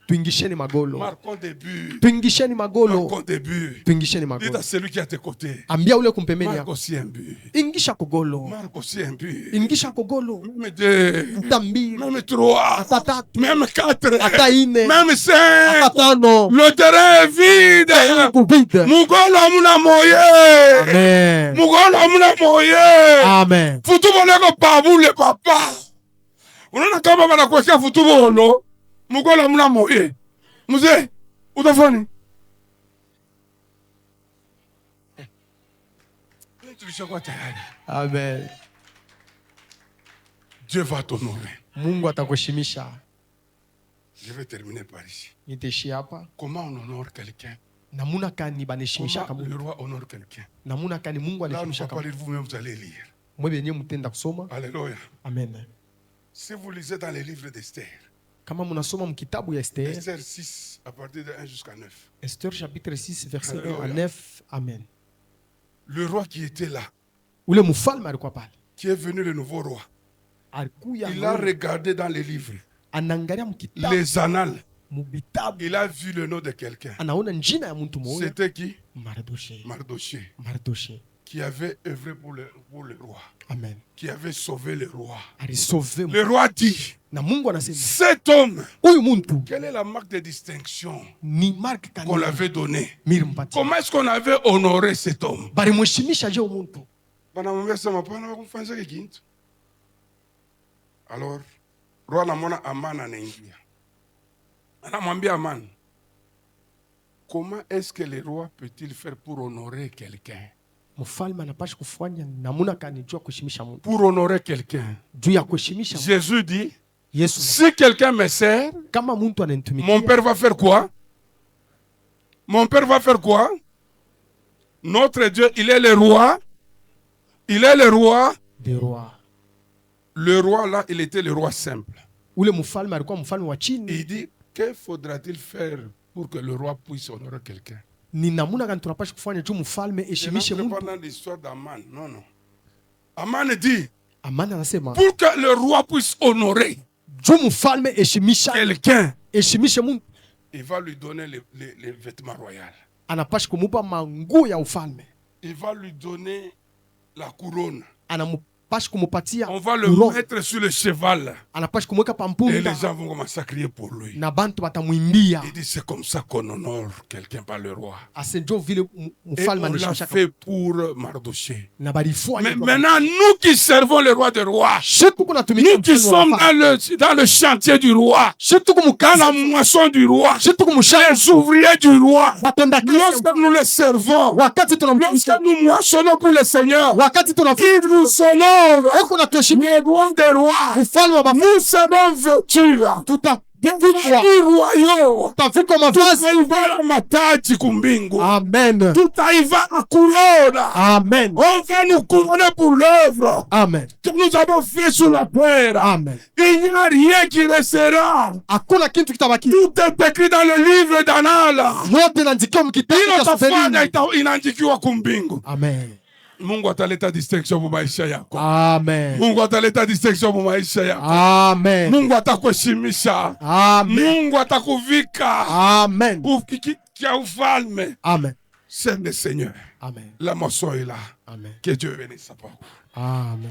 Tuingisheni magolo. Marquons des buts. Tuingisheni magolo. Marquons des buts. Tuingisheni Dis magolo. à celui qui est à tes côtés. Ambia ule kumpembeni Marque yako. aussi un but. Ingisha kogolo. Marque aussi un but. Ingisha kogolo. Même deux. Hata mbili. Même trois. Hata tatu. Même quatre. Hata ine. Même cinq. Hata tano. Le terrain est vide. Kubide. Mugolo amuna moye. Amen. Mugolo amuna moye. Amen. Futubolo ko pabule papa. Unaona kama wanakuwekea futubolo. Mugolo amuna moye. Mzee, utafanya? Tulishakuwa tayari. Amen. Dieu va t'honorer. Mungu atakuheshimisha. Je vais terminer par ici. Nitaishi hapa. Comment on honore quelqu'un? Namuna kani banaheshimisha Comment kama. le roi honore quelqu'un? Namuna kani Mungu Là, on ne anaheshimisha va pas kama. lire vous-même, vous allez lire. Mwe benye mtenda kusoma. Alléluia. Amen. Si vous lisez dans les livres d'Esther, Kama mnasoma mkitabu ya Esther. Esther 6, à partir de 1 jusqu'à 9, Esther chapitre 6 verset 1 à Alléluia. 9. Amen. le roi qui était là, Ule mfalme alikuwa pale. qui est venu le nouveau roi, Alikuya il a regardé dans les livres, anaangalia mkitabu les annales, mubitabu. il a vu le nom de quelqu'un. Anaona njina ya mtu mmoja. C'était qui? Mardoché. Mardoché, Mardoché. qui avait œuvré pour le roi, Amen. qui avait sauvé le roi. Alisauve. Le roi dit, Na Mungu anasema cet homme, huyu mtu quelle est la marque de distinction ni mark qu'on kanini l'avait donnée? milimpatia. Comment est-ce qu'on avait honoré cet homme? Balimheshimisha je mtu. Banamwambia sema pana wakumfanyia kitu. Alors, roi anamwona Amani anaingia. Anamwambia Amani, comment est-ce que le roi peut-il faire pour honorer quelqu'un? Mfalme anapaswa kufanya namuna kani juu ya kuheshimisha mtu. Pour honorer quelqu'un. Juu ya kuheshimisha mtu. Jésus dit, Yesu si quelqu'un me sert, kama mtu mon ananitumikia, père va faire quoi? Mon père va faire quoi? Notre Dieu, il est le roi. Il est le roi. de roi. Le roi là, il était le roi simple. Ule mfalme alikuwa mfalme wa chini. Il dit, que faudra-t-il faire pour que le roi puisse honorer quelqu'un? Ni namuna gani tunapaswa kufanya juu mfalme heshimishe mtu. Pendant l'histoire d'Aman, non, non. Aman dit, Amani anasema pour que le roi puisse honorer juu mfalme heshimisha quelqu'un, heshimishe mtu, il va lui donner les vêtements royaux. anapaswa kumupa manguo ya ufalme. Il va lui donner la couronne. Anapaswa kumupatia On va le couronne. mettre sur le cheval. Anapaswa kumweka Et pampunda les gens vont commencer à crier pour lui. na bantu batamwimbia. Il dit, c'est comme ça qu'on honore quelqu'un par le roi. Asenjo vile Et mfalme on l'a anaheshimisha fait pour Mardoché. na barifua. Mais maintenant, nous qui servons le roi des rois, Shetu kuna tumika nous qui sommes dans le chantier du roi, shetu dans la kumukana moisson du roi, shetu kumushaya les ouvriers du roi, batenda lorsque kazi nous les servons, wakati lorsque tunamtumikia nous moissonnons pour le Seigneur, wakati il nous honore, eko na tuheshimia les rois des rois, ufalme wa nous serons vêtus, royaux, tutavikwa mavazi. tutaiva mataji kumbingu, Amen. tutaiva couronne, Amen. on va nous couronner pour l'œuvre Amen. que nous avons fait sur la terre. Amen. Il n'y a rien qui restera. Hakuna kitu kitabaki. Tout est écrit dans le livre d'Anala. Yote inaandikiwa mkitabu Hilo cha tafanya Seferi. inaandikiwa kumbingu. Amen. Mungu ataleta distinction mu maisha yako. Amen. Mungu ataleta distinction mu maisha yako. Amen. Mungu atakuheshimisha. Amen. Mungu atakuvika. Amen. Kia ufalme. Amen. C'est le Seigneur. Amen. La moisson est là. Amen. Que Dieu bénisse sa parole. Amen.